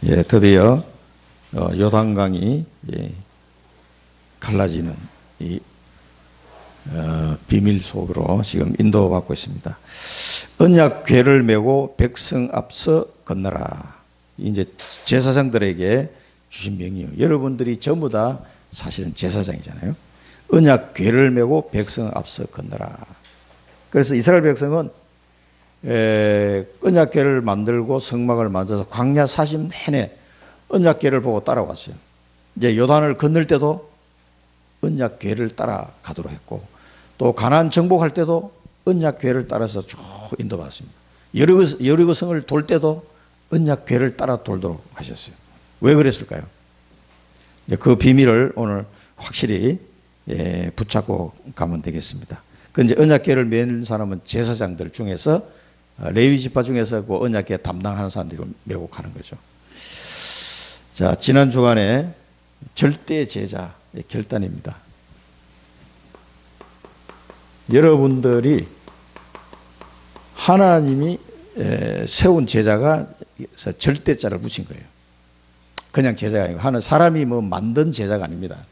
예, 드디어 요단강이 갈라지는 이 비밀 속으로 지금 인도받고 있습니다. 언약 궤를 메고 백성 앞서 건너라. 이제 제사장들에게 주신 명령. 여러분들이 전부 다 사실은 제사장이잖아요. 언약 궤를 메고 백성 앞서 건너라. 그래서 이스라엘 백성은 언약궤를 만들고 성막을 만들어서 광야 40 내내 언약궤를 보고 따라왔어요. 이제 요단을 건널 때도 언약궤를 따라가도록 했고, 또 가나안 정복할 때도 언약궤를 따라서 쭉 인도받았습니다. 여리고 성을 돌 때도 언약궤를 따라 돌도록 하셨어요. 왜 그랬을까요? 그 비밀을 오늘 확실히 붙잡고 가면 되겠습니다. 그 이제 언약궤를 메는 사람은 제사장들 중에서 레위 지파 중에서 그 언약궤 담당하는 사람들이 메고 가는 거죠. 자, 지난 주간에 절대 제자 결단입니다. 여러분들이 하나님이 세운 제자가 절대자를 붙인 거예요. 그냥 제자가 아니고 하는 사람이 뭐 만든 제자가 아닙니다.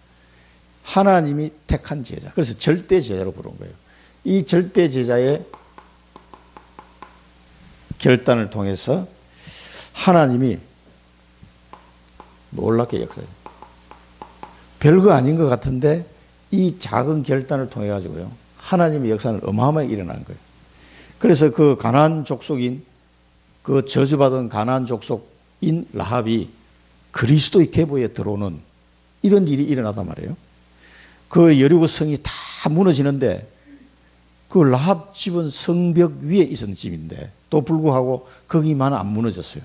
하나님이 택한 제자. 그래서 절대 제자로 부른 거예요. 이 절대 제자의 결단을 통해서 하나님이 놀랍게 역사해요. 별거 아닌 것 같은데 이 작은 결단을 통해 가지고요, 하나님의 역사는 어마어마하게 일어나는 거예요. 그래서 그 가나안 족속인, 그 저주받은 가나안 족속인 라합이 그리스도의 계보에 들어오는 이런 일이 일어나단 말이에요. 그 여리고 성이 다 무너지는데 그 라합 집은 성벽 위에 있었는 집인데 또 불구하고 거기만 안 무너졌어요.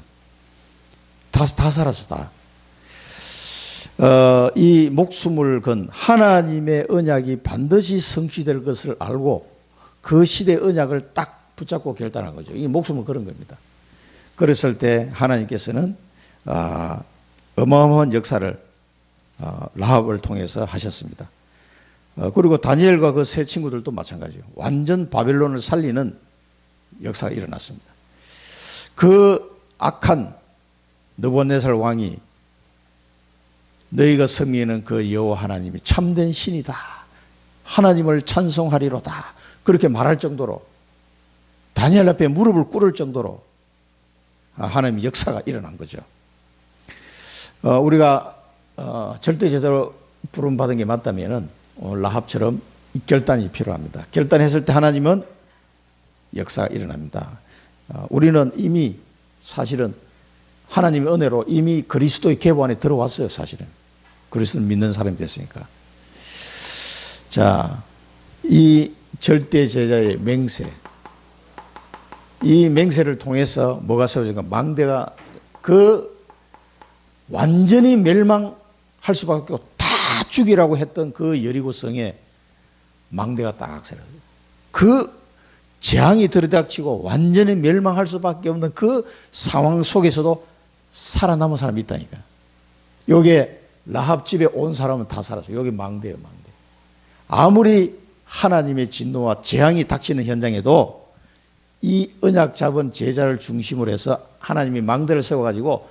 다 살았어, 다. 이 목숨을 건 하나님의 언약이 반드시 성취될 것을 알고 그 시대의 언약을 딱 붙잡고 결단한 거죠. 이 목숨을 걸은 겁니다. 그랬을 때 하나님께서는 어마어마한 역사를 라합을 통해서 하셨습니다. 그리고 다니엘과 그 세 친구들도 마찬가지예요. 완전 바벨론을 살리는 역사가 일어났습니다. 그 악한 느부갓네살 왕이 너희가 섬기는 그 여호와 하나님이 참된 신이다, 하나님을 찬송하리로다, 그렇게 말할 정도로, 다니엘 앞에 무릎을 꿇을 정도로 하나님의 역사가 일어난 거죠. 우리가 절대 제대로 부름받은 게 맞다면 라합처럼 결단이 필요합니다. 결단했을 때 하나님은 역사가 일어납니다. 우리는 이미 사실은 하나님의 은혜로 이미 그리스도의 계보 안에 들어왔어요. 사실은 그리스도를 믿는 사람이 됐으니까. 자, 이 절대 제자의 맹세, 이 맹세를 통해서 뭐가 세워진가? 망대가 그 완전히 멸망할 수밖에 없고 다 죽이라고 했던 그 여리고성에 망대가 딱 세워져요. 그 재앙이 들이닥치고 완전히 멸망할 수밖에 없는 그 상황 속에서도 살아남은 사람이 있다니까. 요게 라합 집에 온 사람은 다 살았어요. 여기 망대예요, 망대. 아무리 하나님의 진노와 재앙이 닥치는 현장에도 이 언약 잡은 제자를 중심으로 해서 하나님이 망대를 세워가지고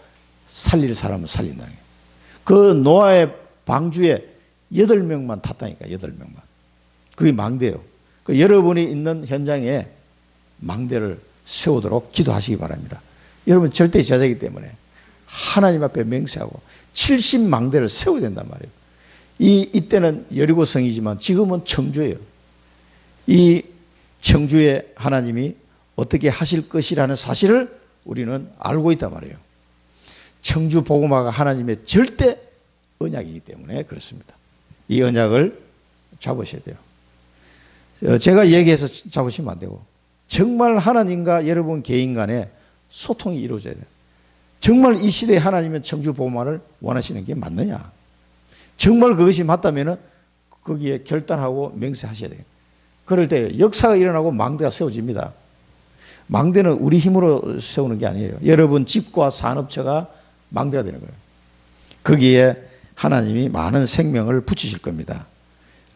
살릴 사람은 살린다는 거예요. 그 노아의 방주에 8명만 탔다니까, 8명만. 그게 망대예요. 그 여러분이 있는 현장에 망대를 세우도록 기도하시기 바랍니다. 여러분 절대 제자이기 때문에 하나님 앞에 맹세하고 70망대를 세워야 된단 말이에요. 이때는 여리고성이지만 지금은 청주예요. 이 청주에 하나님이 어떻게 하실 것이라는 사실을 우리는 알고 있단 말이에요. 청주 복음화가 하나님의 절대 언약이기 때문에 그렇습니다. 이 언약을 잡으셔야 돼요. 제가 얘기해서 잡으시면 안 되고, 정말 하나님과 여러분 개인 간에 소통이 이루어져야 돼요. 정말 이 시대에 하나님은 청주 복음화를 원하시는 게 맞느냐? 정말 그것이 맞다면 거기에 결단하고 맹세하셔야 돼요. 그럴 때 역사가 일어나고 망대가 세워집니다. 망대는 우리 힘으로 세우는 게 아니에요. 여러분 집과 산업체가 망대가 되는 거예요. 거기에 하나님이 많은 생명을 붙이실 겁니다.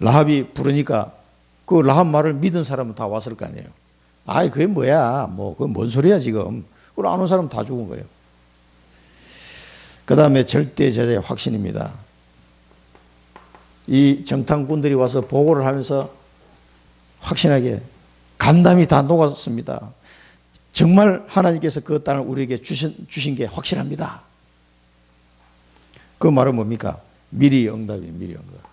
라합이 부르니까 그 라합 말을 믿은 사람은 다 왔을 거 아니에요. 아이 그게 뭐야, 뭐 그건 뭔 소리야 지금. 그걸 안 온 사람 다 죽은 거예요. 그 다음에 절대 제자의 확신입니다. 이 정탐꾼들이 와서 보고를 하면서 확신하게 간담이 다 녹았습니다. 정말 하나님께서 그 땅을 우리에게 주신 게 확실합니다. 그 말은 뭡니까? 미리 응답이에요. 미리 응답.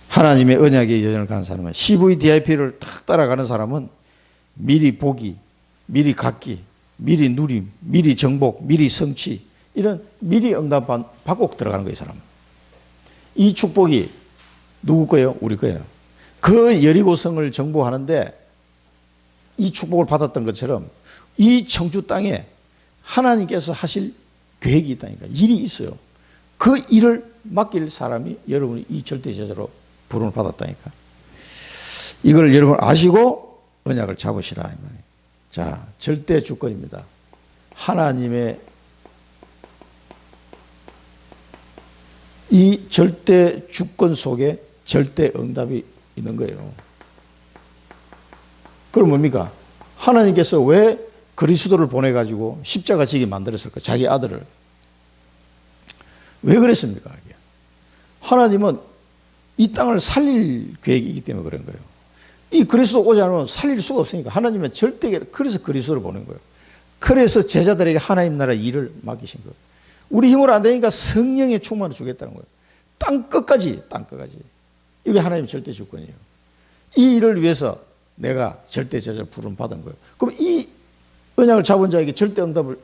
하나님의 언약의 여정을 가는 사람은 CVDIP를 탁 따라가는 사람은 미리 보기, 미리 갖기, 미리 누림, 미리 정복, 미리 성취 이런 미리 응답 받고 들어가는 거예요. 이 사람은. 이 축복이 누구 거예요? 우리 거예요. 그 여리고성을 정복하는데 이 축복을 받았던 것처럼 이 청주 땅에 하나님께서 하실 계획이 있다니까. 일이 있어요. 그 일을 맡길 사람이 여러분이 이 절대제자로 부름을 받았다니까. 이걸 여러분 아시고 언약을 잡으시라. 자, 절대 주권입니다. 하나님의 이 절대 주권 속에 절대 응답이 있는 거예요. 그럼 뭡니까? 하나님께서 왜 그리스도를 보내가지고 십자가 지게 만들었을까? 자기 아들을. 왜 그랬습니까? 하나님은 이 땅을 살릴 계획이기 때문에 그런 거예요. 이 그리스도 오지 않으면 살릴 수가 없으니까 하나님은 절대, 그래서 그리스도를 보낸 거예요. 그래서 제자들에게 하나님 나라 일을 맡기신 거예요. 우리 힘으로 안 되니까 성령의 충만을 주겠다는 거예요. 땅 끝까지. 이게 하나님의 절대 주권이에요. 이 일을 위해서 내가 절대 제자를 부름 받은 거예요. 그럼 이 언약을 잡은 자에게 절대 응답을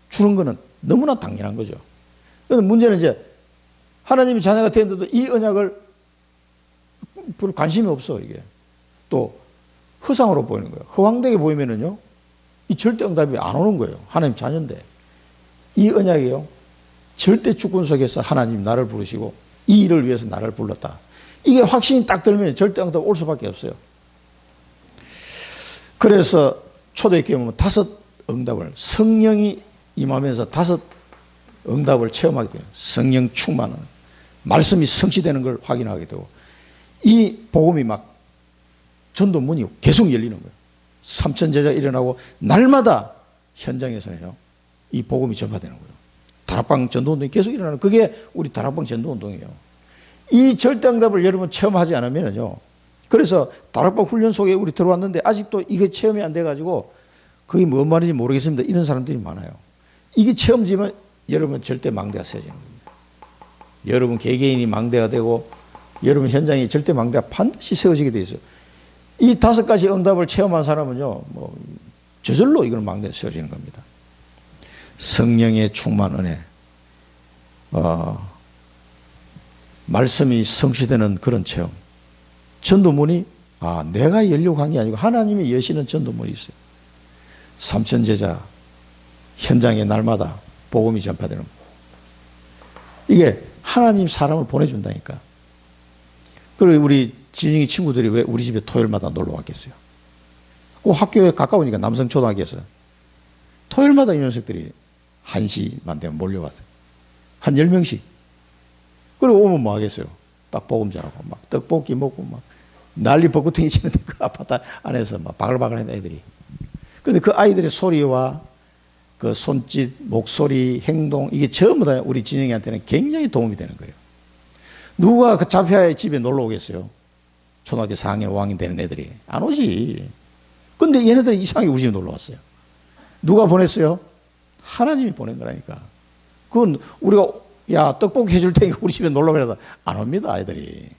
주는 거는 너무나 당연한 거죠. 그런데 문제는 이제 하나님이 자녀가 되는데도 이 언약을 별로 관심이 없어, 이게. 또 허상으로 보이는 거예요. 허황되게 보이면은요, 이 절대 응답이 안 오는 거예요. 하나님 자녀인데. 이 언약이요, 절대 주권 속에서 하나님 나를 부르시고 이 일을 위해서 나를 불렀다. 이게 확신이 딱 들면 절대 응답 올 수밖에 없어요. 그래서 초대교회 보면 5 응답을, 성령이 임하면서 5 응답을 체험하게 돼요. 성령 충만은 말씀이 성취되는 걸 확인하게 되고, 이 복음이 막 전도문이 계속 열리는 거예요. 3천 제자 일어나고 날마다 현장에서는요, 이 복음이 전파되는 거예요. 다락방 전도운동이 계속 일어나는, 그게 우리 다락방 전도운동이에요. 이 절대응답을 여러분 체험하지 않으면요, 그래서 다락방 훈련 속에 우리 들어왔는데 아직도 이게 체험이 안 돼가지고 그게 뭔 말인지 모르겠습니다. 이런 사람들이 많아요. 이게 체험지면 여러분 절대 망대가 세지는 겁니다. 여러분 개개인이 망대가 되고 여러분 현장에 절대 망대가 반드시 세워지게 돼 있어요. 이 5가지 응답을 체험한 사람은요, 뭐 저절로 이건 망대가 세워지는 겁니다. 성령의 충만 은혜, 말씀이 성취되는 그런 체험. 전도문이 내가 열려고 한 게 아니고 하나님이 여시는 전도문이 있어요. 3천 제자 현장에 날마다 복음이 전파되는 거예요. 이게 하나님 사람을 보내준다니까. 그리고 우리 진영이 친구들이 왜 우리 집에 토요일마다 놀러 왔겠어요? 그 학교에 가까우니까 남성초등학교에서 토요일마다 이 녀석들이 1시만 되면 몰려왔어요. 한 10명씩. 그리고 오면 뭐 하겠어요? 딱 복음 전하고 막 떡볶이 먹고 막 난리 벚구탱이 치는데 그 아파트 안에서 막 바글바글 하는 애들이. 근데 그 아이들의 소리와 그 손짓, 목소리, 행동, 이게 전부 다 우리 진영이한테는 굉장히 도움이 되는 거예요. 누가 그 자폐아의 집에 놀러 오겠어요? 초등학교 4학년, 5학년 되는 애들이. 안 오지. 근데 얘네들이 이상하게 우리 집에 놀러 왔어요. 누가 보냈어요? 하나님이 보낸 거라니까. 그건 우리가 야, 떡볶이 해줄 테니까 우리 집에 놀러 가려다 안 옵니다, 아이들이.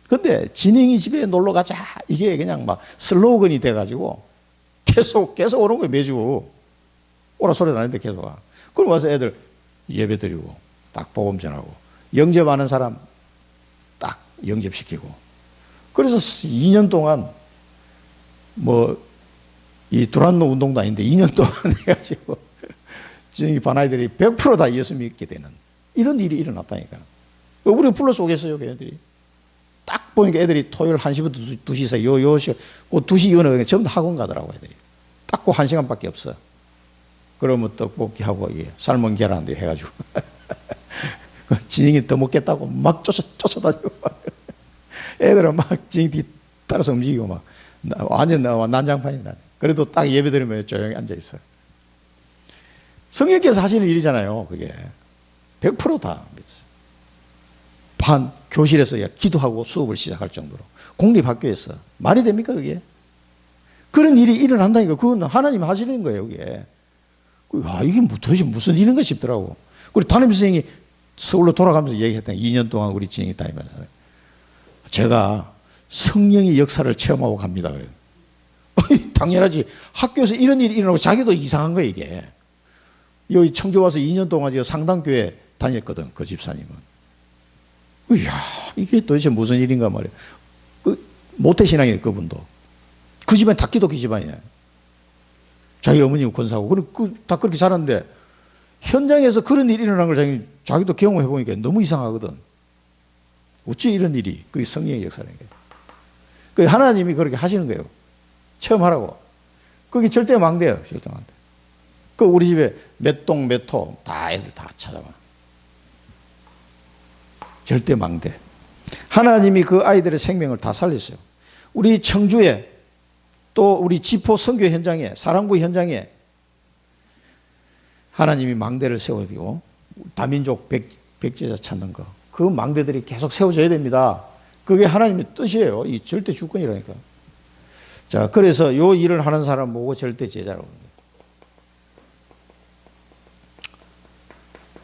근데 진영이 집에 놀러 가자. 이게 그냥 막 슬로건이 돼가지고 계속 오는 거예요, 매주. 오라 소리 나는데 계속 와. 그럼 와서 애들 예배 드리고, 딱 복음 전하고, 영접하는 사람 딱 영접시키고. 그래서 2년 동안 이 두란노 운동도 아닌데 2년 동안 해가지고 진영이 반 아이들이 100% 다 예수 믿게 되는 이런 일이 일어났다니까. 우리가 불러서 오겠어요, 걔네들이. 딱 보니까 애들이 토요일 1시부터 2시 사이, 요 시간, 그 2시 이거는 전부 다 학원 가더라고, 애들이. 딱 그 1시간밖에 없어. 그러면 떡볶이하고, 삶은 계란 해가지고. 진영이 더 먹겠다고 막 쫓아다니고. 애들은 막 진영 뒤 따라서 움직이고 막. 완전 난장판이다. 그래도 딱 예배 드리면 조용히 앉아 있어요. 성령께서 하시는 일이잖아요. 그게 100%다. 반 교실에서 기도하고 수업을 시작할 정도로 공립학교에서 말이 됩니까 그게? 그런 일이 일어난다니까. 그건 하나님 하시는 거예요. 그게. 이게 도대체 무슨 일인가 싶더라고. 그리고 담임 선생님이 서울로 돌아가면서 얘기했던 2년 동안 우리 진영이 다니면서 제가 성령의 역사를 체험하고 갑니다. 그래요. 당연하지. 학교에서 이런 일이 일어나고 자기도 이상한 거예요 이게. 여기 청주 와서 2년 동안 상당교회 다녔거든 그 집사님은. 이야, 이게 도대체 무슨 일인가 말이에요. 모태신앙이에요, 그분도. 그 집안 다 기독교 집안이에요. 자기 어머님 권사고. 다 그렇게 살았는데, 현장에서 그런 일이 일어난 걸 자기도 경험해보니까 너무 이상하거든. 어찌 이런 일이, 그게 성령의 역사라는 거예요. 그 하나님이 그렇게 하시는 거예요. 체험하라고. 그게 절대 망대예요, 절대 망대. 우리 집에 몇 동, 몇 호, 다 애들 다 찾아와. 절대 망대. 하나님이 그 아이들의 생명을 다 살렸어요. 우리 청주에 또 우리 지포 선교 현장에 사랑부 현장에 하나님이 망대를 세워주고 다민족 백제자 찾는 거. 그 망대들이 계속 세워져야 됩니다. 그게 하나님의 뜻이에요. 이 절대 주권이라니까. 자, 그래서 요 일을 하는 사람 보고 절대 제자라고 합니다.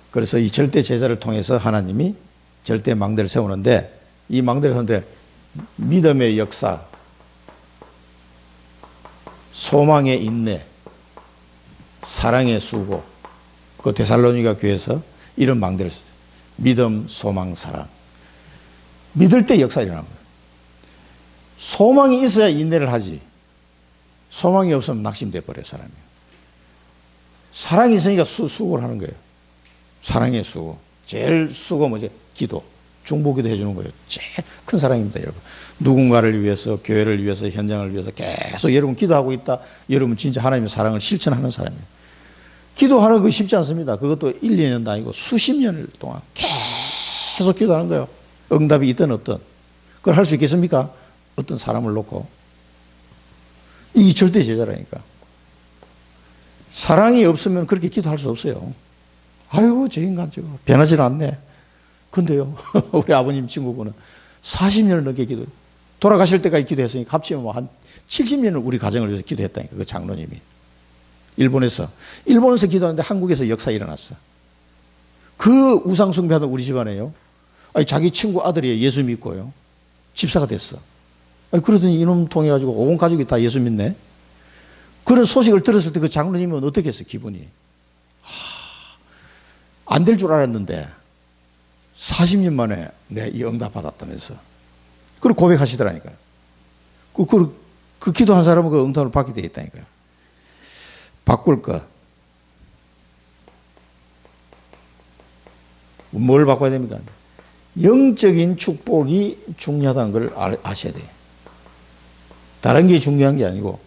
그래서 이 절대 제자를 통해서 하나님이 절대 망대를 세우는데 이 망대를 세우는데 믿음의 역사, 소망의 인내, 사랑의 수고, 그 데살로니가 교회에서 이런 망대를 썼어요. 믿음, 소망, 사랑. 믿을 때 역사 일어나는 거예요. 소망이 있어야 인내를 하지. 소망이 없으면 낙심돼 버려요, 사람이. 사랑이 있으니까 수고를 하는 거예요. 사랑의 수고. 제일 수고 뭐지? 기도. 중보기도 해주는 거예요. 제일 큰 사랑입니다, 여러분. 누군가를 위해서, 교회를 위해서, 현장을 위해서 계속 여러분 기도하고 있다. 여러분 진짜 하나님의 사랑을 실천하는 사람이에요. 기도하는 거 쉽지 않습니다. 그것도 1, 2년도 아니고 수십 년을 동안 계속 기도하는 거예요. 응답이 있든 없든. 그걸 할 수 있겠습니까? 어떤 사람을 놓고. 이 절대 제자라니까. 사랑이 없으면 그렇게 기도할 수 없어요. 아이고, 저 인간 저거 변하질 않네. 근데요, 우리 아버님 친구분은 40년을 넘게 돌아가실 때까지 기도했으니까 합치면 한 70년을 우리 가정을 위해서 기도했다니까, 그 장로님이. 일본에서 기도하는데 한국에서 역사 일어났어. 그 우상숭배하는 우리 집안에요. 아니, 자기 친구 아들이 예수 믿고요. 집사가 됐어. 아니, 그러더니 이놈 통해가지고 온 가족이 다 예수 믿네. 그런 소식을 들었을 때 그 장로님은 어떻게 했어요, 기분이? 안 될 줄 알았는데 40년 만에 내 이 응답 받았다면서. 그리고 고백하시더라니까요. 그 기도한 사람은 그 응답을 받게 되어 있다니까요. 바꿀 것. 뭘 바꿔야 됩니까? 영적인 축복이 중요하다는 걸 아셔야 돼요. 다른 게 중요한 게 아니고.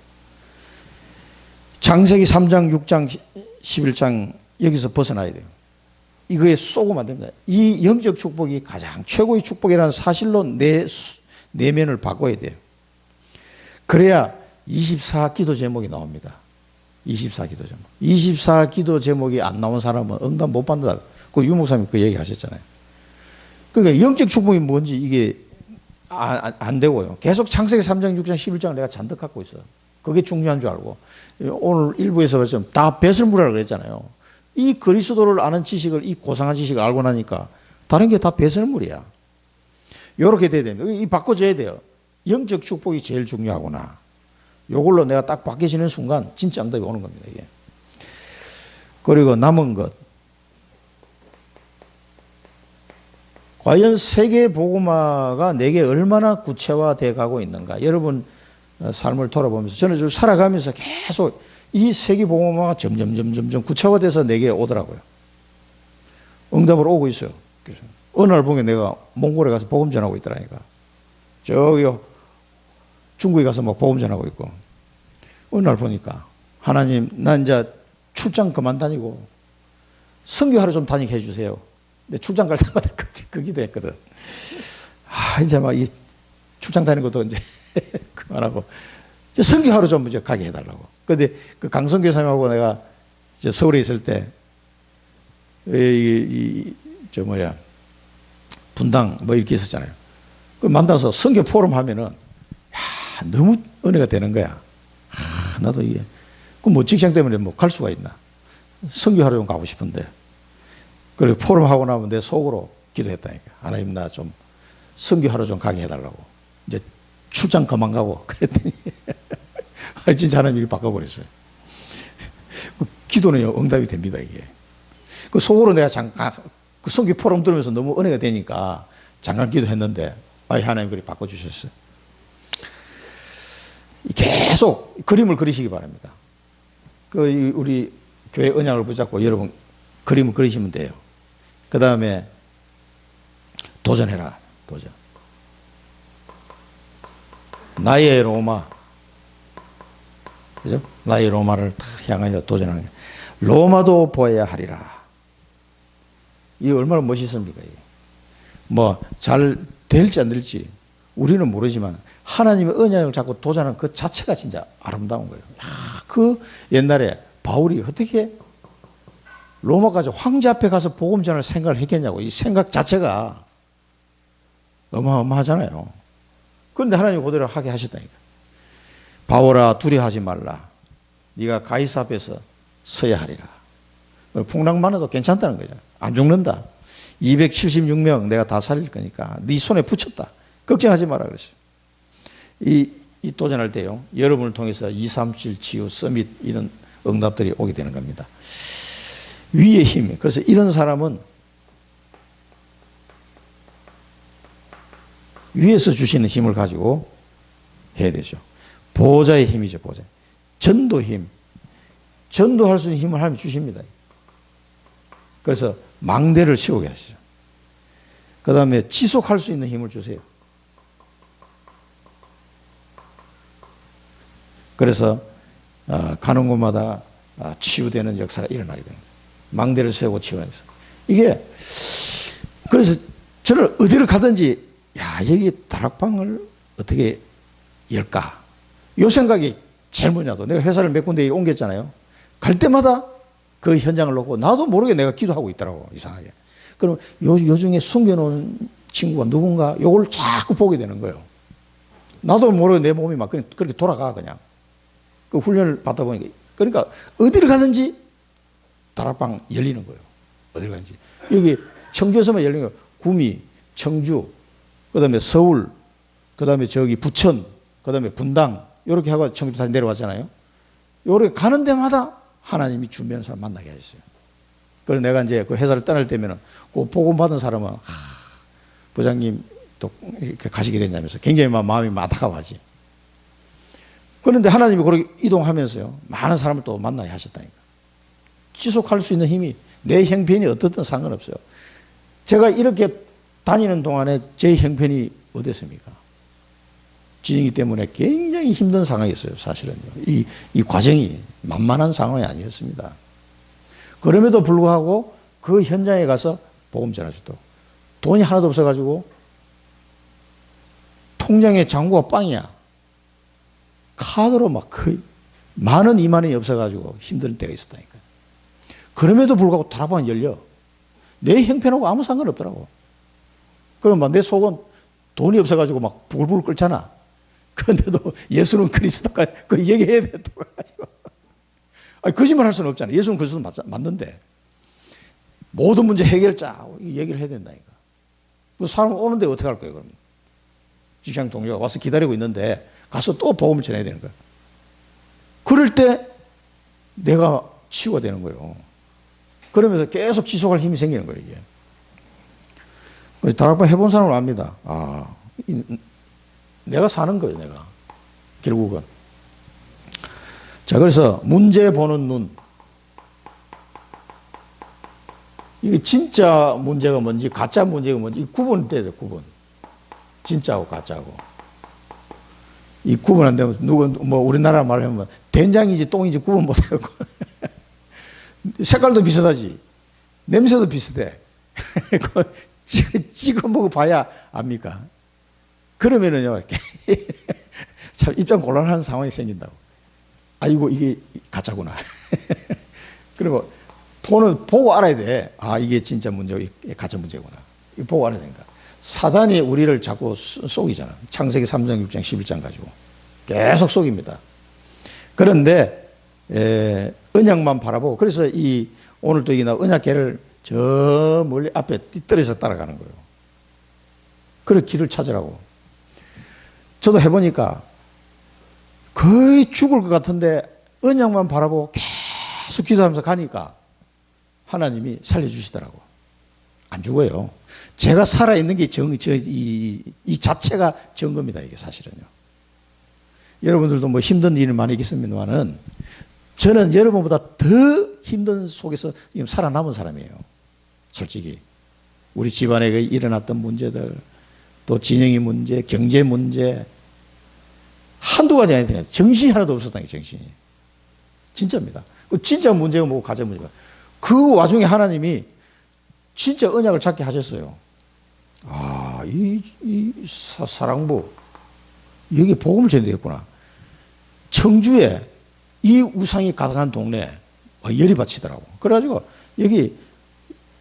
창세기 3장, 6장, 11장 여기서 벗어나야 돼요. 이거에 쏘고 안 됩니다. 이 영적 축복이 가장 최고의 축복이라는 사실로 내면을 바꿔야 돼요. 그래야 24기도 제목이 나옵니다. 24기도 제목. 24기도 제목이 안 나온 사람은 응답 못 받는다. 그 유목사님 그 얘기 하셨잖아요. 그러니까 영적 축복이 뭔지 이게 안 되고요. 계속 창세기 3장, 6장, 11장을 내가 잔뜩 갖고 있어. 그게 중요한 줄 알고. 오늘 일부에서 다 배설물이라고 그랬잖아요. 이 그리스도를 아는 지식을, 이 고상한 지식을 알고 나니까 다른 게 다 배설물이야. 요렇게 돼야 됩니다. 이 바꿔줘야 돼요. 영적 축복이 제일 중요하구나. 요걸로 내가 딱 바뀌어지는 순간 진짜 응답이 오는 겁니다, 이게. 그리고 남은 것. 과연 세계 복음화가 내게 얼마나 구체화돼 가고 있는가. 여러분 삶을 돌아보면서 저는 좀 살아가면서 계속 이 세계 복음화가 점점 구체화돼서 내게 오더라고요. 응답으로 오고 있어요. 그래서 어느 날 보면 내가 몽골에 가서 복음 전하고 있더라니까. 저기요 중국에 가서 막 복음 전하고 있고. 어느 날 보니까 하나님, 난 이제 출장 그만 다니고 선교하러 좀 다니게 해주세요. 근데 출장 갈 때마다 그 기도했거든. 이제 막 이 출장 다니는 것도 이제 그만하고 선교하러 좀 이제 가게 해달라고. 근데 그 강성교 사님하고 내가 이제 서울에 있을 때, 분당 뭐 이렇게 있었잖아요. 그 만나서 선교 포럼 하면은, 야, 너무 은혜가 되는 거야. 아, 나도 이게, 그 뭐 직장 때문에 뭐 갈 수가 있나. 선교하러 좀 가고 싶은데. 그리고 포럼 하고 나면 내 속으로 기도했다니까. 하나님 나 좀 선교하러 좀 가게 해달라고. 이제 출장 그만 가고 그랬더니 진짜 하나님이 바꿔버렸어요. 그 기도는 응답이 됩니다 이게. 그 속으로 내가 잠깐 그 선교 포럼 들으면서 너무 은혜가 되니까 잠깐 기도했는데 하나님 그리 바꿔주셨어요. 계속 그림을 그리시기 바랍니다. 그 우리 교회 언약을 붙잡고 여러분 그림을 그리시면 돼요. 그 다음에 도전해라. 도전. 나의 로마. 그죠? 나의 로마를 향하여 도전하는 거예요. 로마도 보아야 하리라. 이게 얼마나 멋있습니까? 이게. 뭐 잘 될지 안 될지 우리는 모르지만 하나님의 언약을 잡고 도전하는 그 자체가 진짜 아름다운 거예요. 야, 그 옛날에 바울이 어떻게 로마까지 황제 앞에 가서 복음 전할 생각을 했겠냐고. 이 생각 자체가 어마어마하잖아요. 그런데 하나님이 그대로 하게 하셨다니까. 바울아 두려워하지 말라. 네가 가이사 앞에서 서야 하리라. 풍랑만 해도 괜찮다는 거죠. 안 죽는다. 276명 내가 다 살릴 거니까 네 손에 붙였다. 걱정하지 마라 그랬어요. 이 도전할 때요. 여러분을 통해서 237 치유 서밋 이런 응답들이 오게 되는 겁니다. 위의 힘. 그래서 이런 사람은 위에서 주시는 힘을 가지고 해야 되죠. 보호자의 힘이죠. 보호자. 전도 힘. 전도할 수 있는 힘을 하나님이 주십니다. 그래서 망대를 씌우게 하시죠. 그 다음에 지속할 수 있는 힘을 주세요. 그래서 가는 곳마다 치유되는 역사가 일어나게 됩니다. 망대를 세우고 치유하는 역사. 이게 그래서 저는 어디를 가든지 야 여기 다락방을 어떻게 열까? 이 생각이 제일 뭐냐도 내가 회사를 몇 군데 옮겼잖아요. 갈 때마다 그 현장을 놓고 나도 모르게 내가 기도하고 있더라고 이상하게. 그럼 요 중에 숨겨놓은 친구가 누군가 요걸 자꾸 보게 되는 거예요. 나도 모르게 내 몸이 막 그렇게 돌아가 그냥. 그 훈련을 받다 보니까 그러니까 어디를 가든지 다락방 열리는 거예요. 어디를 가든지 여기 청주에서만 열리는 거예요. 구미, 청주, 그다음에 서울, 그다음에 저기 부천, 그다음에 분당 이렇게 하고 청주 다시 내려왔잖아요. 요렇게 가는 데마다 하나님이 준비하는 사람 만나게 하셨어요. 그래서 내가 이제 그 회사를 떠날 때면은 그 복음 받은 사람은 부장님 또 이렇게 가시게 됐냐면서 굉장히 마음이 안타까워하지. 그런데 하나님이 그렇게 이동하면서요 많은 사람을 또 만나게 하셨다니까. 지속할 수 있는 힘이 내 형편이 어떻든 상관없어요. 제가 이렇게 다니는 동안에 제 형편이 어땠습니까? 지정이 때문에 굉장히 힘든 상황이었어요. 사실은요. 이 과정이 만만한 상황이 아니었습니다. 그럼에도 불구하고 그 현장에 가서 복음 전하셨다고. 돈이 하나도 없어가지고 통장에 잔고가 빵이야. 카드로 막 거의 10,000원, 20,000원이 없어가지고 힘든 때가 있었다니까. 그럼에도 불구하고 다락방이 열려. 내 형편하고 아무 상관없더라고. 그럼 막 내 속은 돈이 없어가지고 막 부글부글 끓잖아. 그런데도 예수는 그리스도가 그 얘기해야 돼. 또 가지고. 아니, 거짓말 할 수는 없잖아. 예수는 그리스도 맞는데. 모든 문제 해결자. 얘기를 해야 된다니까. 그 사람 오는데 어떻게 할 거예요, 그럼? 직장 동료가 와서 기다리고 있는데 가서 또 복음을 전해야 되는 거야. 그럴 때 내가 치유가 되는 거예요. 그러면서 계속 지속할 힘이 생기는 거예요, 이게. 다락방 해본 사람은 압니다. 내가 사는 거예요, 내가. 결국은. 자, 그래서 문제 보는 눈. 이게 진짜 문제가 뭔지, 가짜 문제가 뭔지, 구분돼야 돼요, 구분. 진짜하고 가짜하고. 이 구분 안 되면, 우리나라 말로 하면, 된장인지 똥인지 구분 못 하고. 색깔도 비슷하지. 냄새도 비슷해. 찍어 먹어 봐야 압니까? 그러면은요, 참 입장 곤란한 상황이 생긴다고. 아이고, 이게 가짜구나. 그리고 돈은 보고 알아야 돼. 아, 이게 진짜 문제고, 이게 가짜 문제구나. 이거 보고 알아야 되니까. 사단이 우리를 자꾸 속이잖아. 창세기 3장, 6장, 11장 가지고. 계속 속입니다. 그런데, 언약만 바라보고, 그래서 오늘도 이 언약궤를 저 멀리 앞에 띠떨어서 따라가는 거예요. 그래, 길을 찾으라고. 저도 해보니까 거의 죽을 것 같은데 언약만 바라보고 계속 기도하면서 가니까 하나님이 살려주시더라고. 안 죽어요. 제가 살아있는 게 이 자체가 증거입니다. 이게 사실은요. 여러분들도 뭐 힘든 일이 많이 있겠습니다만은 저는 여러분보다 더 힘든 속에서 지금 살아남은 사람이에요. 솔직히. 우리 집안에 일어났던 문제들, 또 진영의 문제, 경제 문제, 한두 가지 아니에요. 정신이 하나도 없었다는 게 정신이. 진짜입니다. 진짜 문제가 뭐고 가짜 문제가. 그 와중에 하나님이 진짜 언약을 잡게 하셨어요. 아, 사랑부, 여기 복음을 전되겠구나. 청주에 이 우상이 가득한 동네에 열이 받치더라고. 그래가지고 여기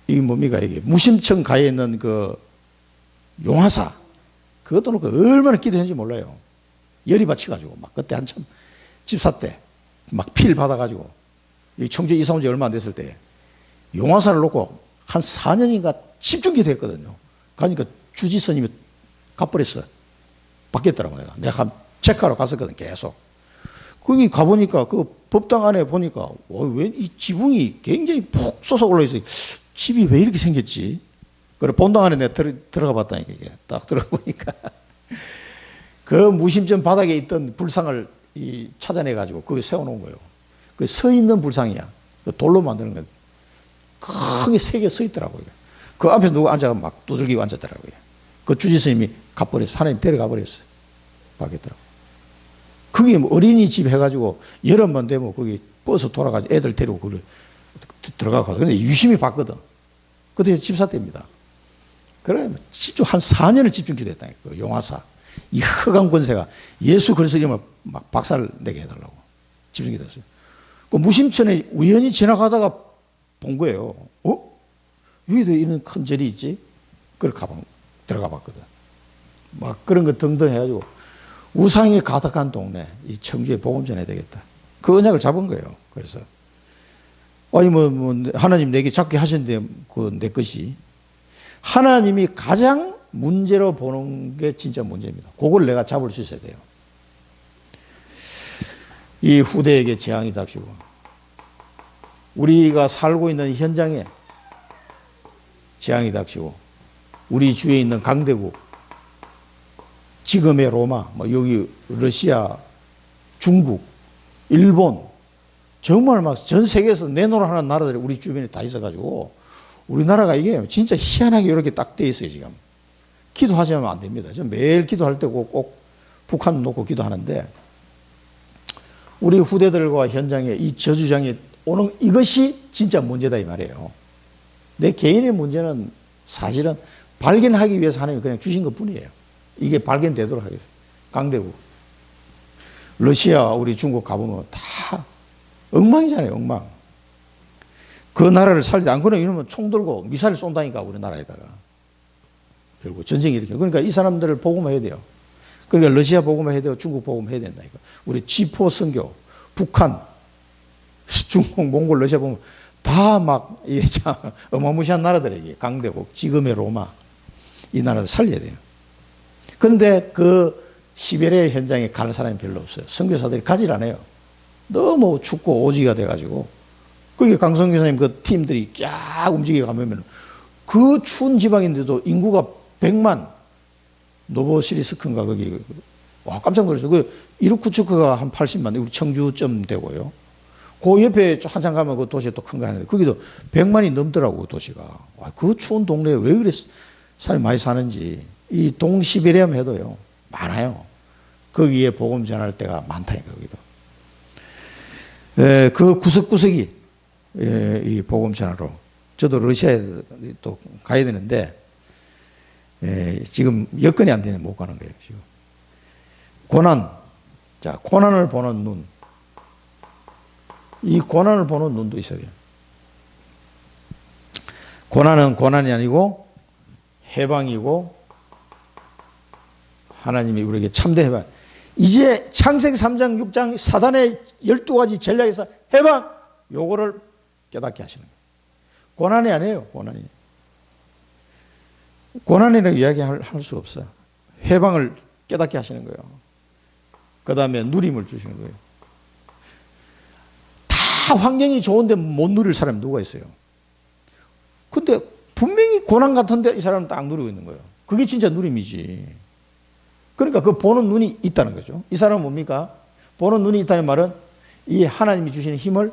이게 뭡니까? 여기 무심청 가에 있는 그 용화사, 그것도 놓고 얼마나 기도했는지 몰라요. 열이 받쳐가지고 막 그때 한참 집사 때 막 피를 받아가지고 여기 청주에 이사 온 지 얼마 안 됐을 때 용화사를 놓고 한 4년인가 집중 기도했거든요. 그러니까 주지 스님이 갚버렸어. 바뀌었더라고. 내가 한 체크하러 갔었거든. 계속. 거기 가보니까 그 법당 안에 보니까 왜 이 지붕이 굉장히 푹 솟아 올라있어요. 집이 왜 이렇게 생겼지? 그래 본당 안에 내가 들어가 봤다니까. 이게 딱 들어가 보니까 그 무심점 바닥에 있던 불상을 찾아내가지고 거기 세워놓은 거예요. 그 서 있는 불상이야. 그 돌로 만드는 건 크게 3개 서 있더라고요. 그 앞에서 누가 앉아가 막 두들기고 앉았더라고요. 그 주지 스님이 가버렸어. 하나님 데려가 버렸어요. 바뀌었더라고. 그게 뭐 어린이집 해가지고 여름만 되면 거기 버스 돌아가지고 애들 데리고 거기 들어가거든. 근데 유심히 봤거든. 그때 집사 때입니다. 그래, 집중, 한 4년을 집중 기도했다니까. 그 용화사. 이 흑암 권세가 예수 그리스도 이름을 막 박살 내게 해달라고. 집중 기도했어요. 그 무심천에 우연히 지나가다가 본 거예요. 여기도 이런 큰 절이 있지? 그걸 들어가 봤거든. 막 그런 거 등등 해가지고 우상이 가득한 동네, 이 청주에 복음 전해야 되겠다. 그 언약을 잡은 거예요. 그래서 아니 하나님 내게 잡게 하셨는데 그 내 것이 하나님이 가장 문제로 보는 게 진짜 문제입니다. 그걸 내가 잡을 수 있어야 돼요. 이 후대에게 재앙이 닥치고 우리가 살고 있는 현장에 재앙이 닥치고 우리 주위에 있는 강대국, 지금의 로마, 여기 러시아, 중국, 일본, 정말 막 전 세계에서 내놓으라는 나라들이 우리 주변에 다 있어가지고 우리나라가 이게 진짜 희한하게 이렇게 딱 돼 있어요. 지금 기도하시면 안 됩니다. 저 매일 기도할 때 꼭 북한 놓고 기도하는데 우리 후대들과 현장에 이 저주장이 오는 이것이 진짜 문제다 이 말이에요. 내 개인의 문제는 사실은 발견하기 위해서 하나님이 그냥 주신 것 뿐이에요. 이게 발견되도록 하겠어요. 강대국, 러시아, 우리 중국 가보면 다 엉망이잖아요. 엉망. 그 나라를 살리지 않고는 이러면 총 들고 미사일 쏜다니까 우리나라에다가. 결국 전쟁이 일으켜. 그러니까 이 사람들을 복음해야 돼요. 그러니까 러시아 복음해야 되고 중국 복음해야 된다니까. 우리 지포 선교, 북한, 중국, 몽골, 러시아 보면 다 막 이게 참 어마무시한 나라들에게 강대국, 지금의 로마 이 나라를 살려야 돼요. 그런데 그 시베리아 현장에 가는 사람이 별로 없어요. 선교사들이 가지를 않아요. 너무 춥고 오지가 돼가지고 거기 강성규 선생님 그 팀들이 쫙 움직여 가면 그 추운 지방인데도 인구가 100만 노보시리스크인가 거기 와 깜짝 놀랐어요. 그 이루쿠츠크가 한 80만 우리 청주쯤 되고요. 그 옆에 한참 가면 그 도시가 또 큰 거 하는데 거기도 100만이 넘더라고 그 도시가. 와, 그 추운 동네에 왜 그래 사람이 많이 사는지 이 동시베리아만 해도요 많아요. 거기에 복음 전할 때가 많다니까 거기도. 그 구석구석이 이 복음 전하러 저도 러시아에 또 가야 되는데 지금 여건이 안 되면 못 가는 거예요. 지금 고난, 자, 고난을 보는 눈. 이 고난을 보는 눈도 있어야 돼요. 고난은 고난이 아니고 해방이고 하나님이 우리에게 참된 해방. 이제 창세기 3장 6장 사단의 12가지 전략에서 해방 요거를 깨닫게 하시는 거예요. 고난이 아니에요. 고난이. 고난이라고 이야기할 수 없어요. 해방을 깨닫게 하시는 거예요. 그 다음에 누림을 주시는 거예요. 다 환경이 좋은데 못 누릴 사람이 누가 있어요? 근데 분명히 고난 같은데 이 사람은 딱 누리고 있는 거예요. 그게 진짜 누림이지. 그러니까 그 보는 눈이 있다는 거죠. 이 사람은 뭡니까? 보는 눈이 있다는 말은 이 하나님이 주시는 힘을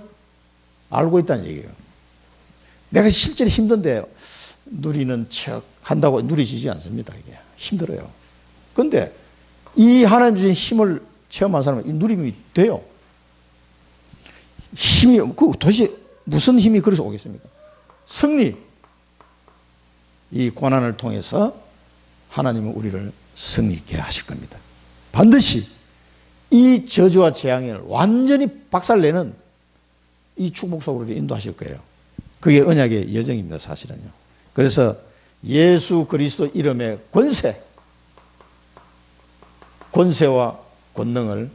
알고 있다는 얘기예요. 내가 실제로 힘든데 누리는 척 한다고 누리지지 않습니다. 이게 힘들어요. 그런데 이 하나님 주신 힘을 체험한 사람은 누림이 돼요. 힘이 도대체 무슨 힘이 그래서 오겠습니까? 승리. 이 고난을 통해서 하나님은 우리를 승리케 하실 겁니다. 반드시 이 저주와 재앙을 완전히 박살내는 이 축복 속으로 인도하실 거예요. 그게 언약의 여정입니다. 사실은요. 그래서 예수 그리스도 이름의 권세와 권능을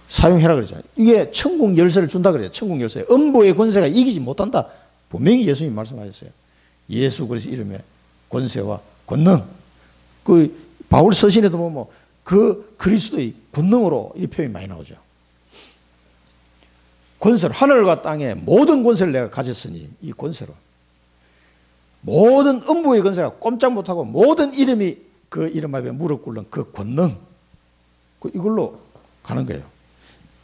사용해라 그러잖아요. 이게 천국 열쇠를 준다 그래요. 천국 열쇠. 음부의 권세가 이기지 못한다. 분명히 예수님이 말씀하셨어요. 예수 그리스도 이름의 권세와 권능. 그 바울 서신에도 보면 그 그리스도의 권능으로 이 표현이 많이 나오죠. 권세로 하늘과 땅의 모든 권세를 내가 가졌으니 이 권세로 모든 음부의 권세가 꼼짝 못하고 모든 이름이 그 이름 앞에 무릎 꿇는 그 권능 이걸로 가는 거예요.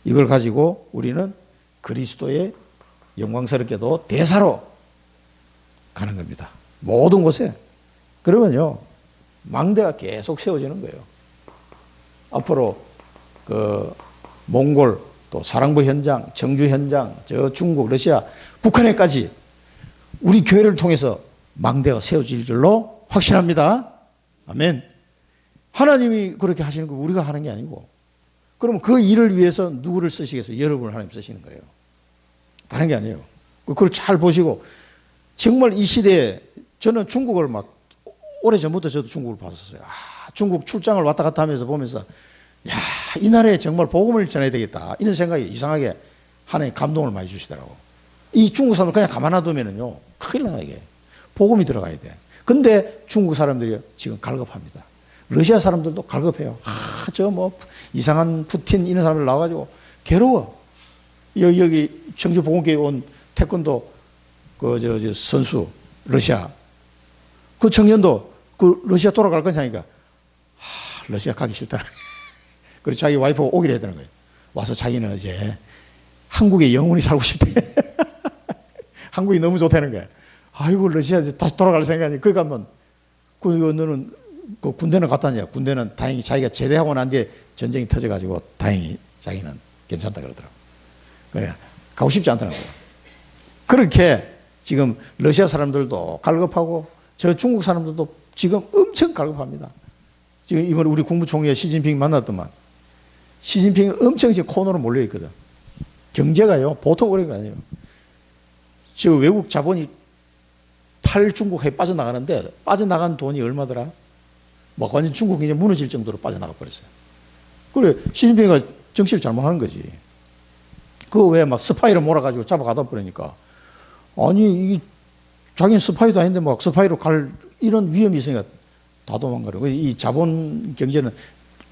이걸 가지고 우리는 그리스도의 영광스럽게도 대사로 가는 겁니다. 모든 곳에. 그러면요 망대가 계속 세워지는 거예요. 앞으로 그 몽골 또 사랑부 현장, 청주 현장, 저 중국, 러시아, 북한에까지 우리 교회를 통해서 망대가 세워질 줄로 확신합니다. 아멘. 하나님이 그렇게 하시는 거 우리가 하는 게 아니고 그러면 그 일을 위해서 누구를 쓰시겠어요? 여러분을 하나님 쓰시는 거예요. 다른 게 아니에요. 그걸 잘 보시고 정말 이 시대에 저는 중국을 막 오래전부터 저도 중국을 봤었어요. 중국 출장을 왔다 갔다 하면서 보면서 야, 이 나라에 정말 복음을 전해야 되겠다. 이런 생각이 이상하게 하나님 감동을 많이 주시더라고. 이 중국 사람을 그냥 가만 놔두면은요, 큰일 나, 이게. 복음이 들어가야 돼. 근데 중국 사람들이 지금 갈급합니다. 러시아 사람들도 갈급해요. 저 뭐 이상한 푸틴 이런 사람들 나와가지고 괴로워. 여기 청주 복음교회 온 태권도 그 선수 러시아 그 청년도 그 러시아 돌아갈 거냐니까 러시아 가기 싫다. 그래서 자기 와이프가 오기로 해야 되는 거예요. 와서 자기는 이제 한국에 영원히 살고 싶대. 한국이 너무 좋다는 거야. 아이고 러시아 다시 돌아갈 생각이니 그러니까 한번 너는 그 군대는 갔다냐. 군대는 다행히 자기가 제대하고 난 뒤에 전쟁이 터져가지고 다행히 자기는 괜찮다 그러더라고. 그래 가고 싶지 않다는 거예요. 그렇게 지금 러시아 사람들도 갈급하고 저 중국 사람들도 지금 엄청 갈급합니다. 지금 이번에 우리 국무총리가 시진핑 만났더만 시진핑이 엄청 지금 코너로 몰려있거든. 경제가요 보통 어려운 게 아니에요. 저 외국 자본이 탈중국에 빠져나가는데 빠져나간 돈이 얼마더라? 막 완전 중국이 이제 무너질 정도로 빠져나가 버렸어요. 그래 시진핑이가 정치를 잘못하는 거지. 그 왜 막 스파이를 몰아가지고 잡아가다 버리니까 아니 이 자기는 스파이도 아닌데 막 스파이로 갈 이런 위험이 있으니까 다 도망가려. 이 자본 경제는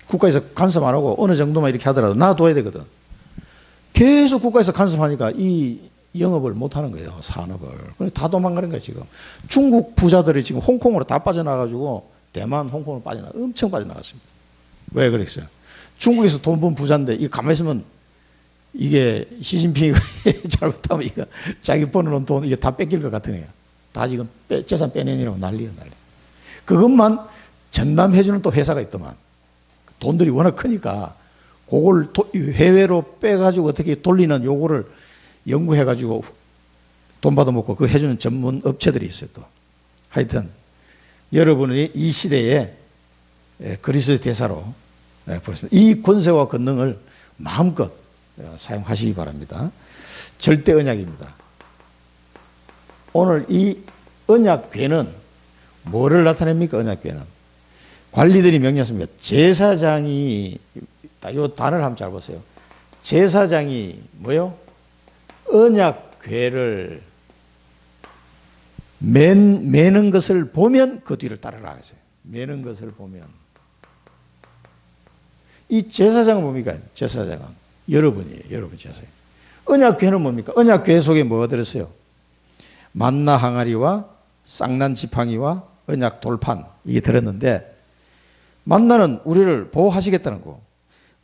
국가에서 간섭 안 하고 어느 정도만 이렇게 하더라도 놔둬야 되거든. 계속 국가에서 간섭하니까 이 영업을 못 하는 거예요. 산업을. 그래서 다 도망가는 거예요, 지금. 중국 부자들이 지금 홍콩으로 다 빠져나가지고 대만, 홍콩으로 엄청 빠져나갔습니다. 왜 그랬어요? 중국에서 돈 번 부자인데 이거 가만히 있으면 이게 시진핑이 잘못하면 이거 자기 버는 돈 이게 다 뺏길 것 같은 거예요. 다 지금 재산 빼내느라고 난리야, 난리. 그것만 전담해주는 또 회사가 있더만. 돈들이 워낙 크니까 그걸 해외로 빼가지고 어떻게 돌리는 요거를 연구해가지고 돈 받아먹고 그 해주는 전문 업체들이 있어요 또. 하여튼 여러분이 이 시대에 그리스도의 대사로 부르십니다. 이 권세와 권능을 마음껏 사용하시기 바랍니다. 절대 언약입니다. 오늘 이 언약궤는 뭐를 나타냅니까? 언약궤는 관리들이 명령했습니다. 제사장이, 이 단어를 한번 잘 보세요. 제사장이 뭐요? 언약궤를 매는 것을 보면 그 뒤를 따르라 하세요. 매는 것을 보면. 이 제사장은 뭡니까? 제사장은 여러분이에요. 여러분 제사장. 언약궤는 뭡니까? 언약궤 속에 뭐가 들었어요? 만나 항아리와 쌍난 지팡이와 언약 돌판, 이게 들었는데, 만나는 우리를 보호하시겠다는 거.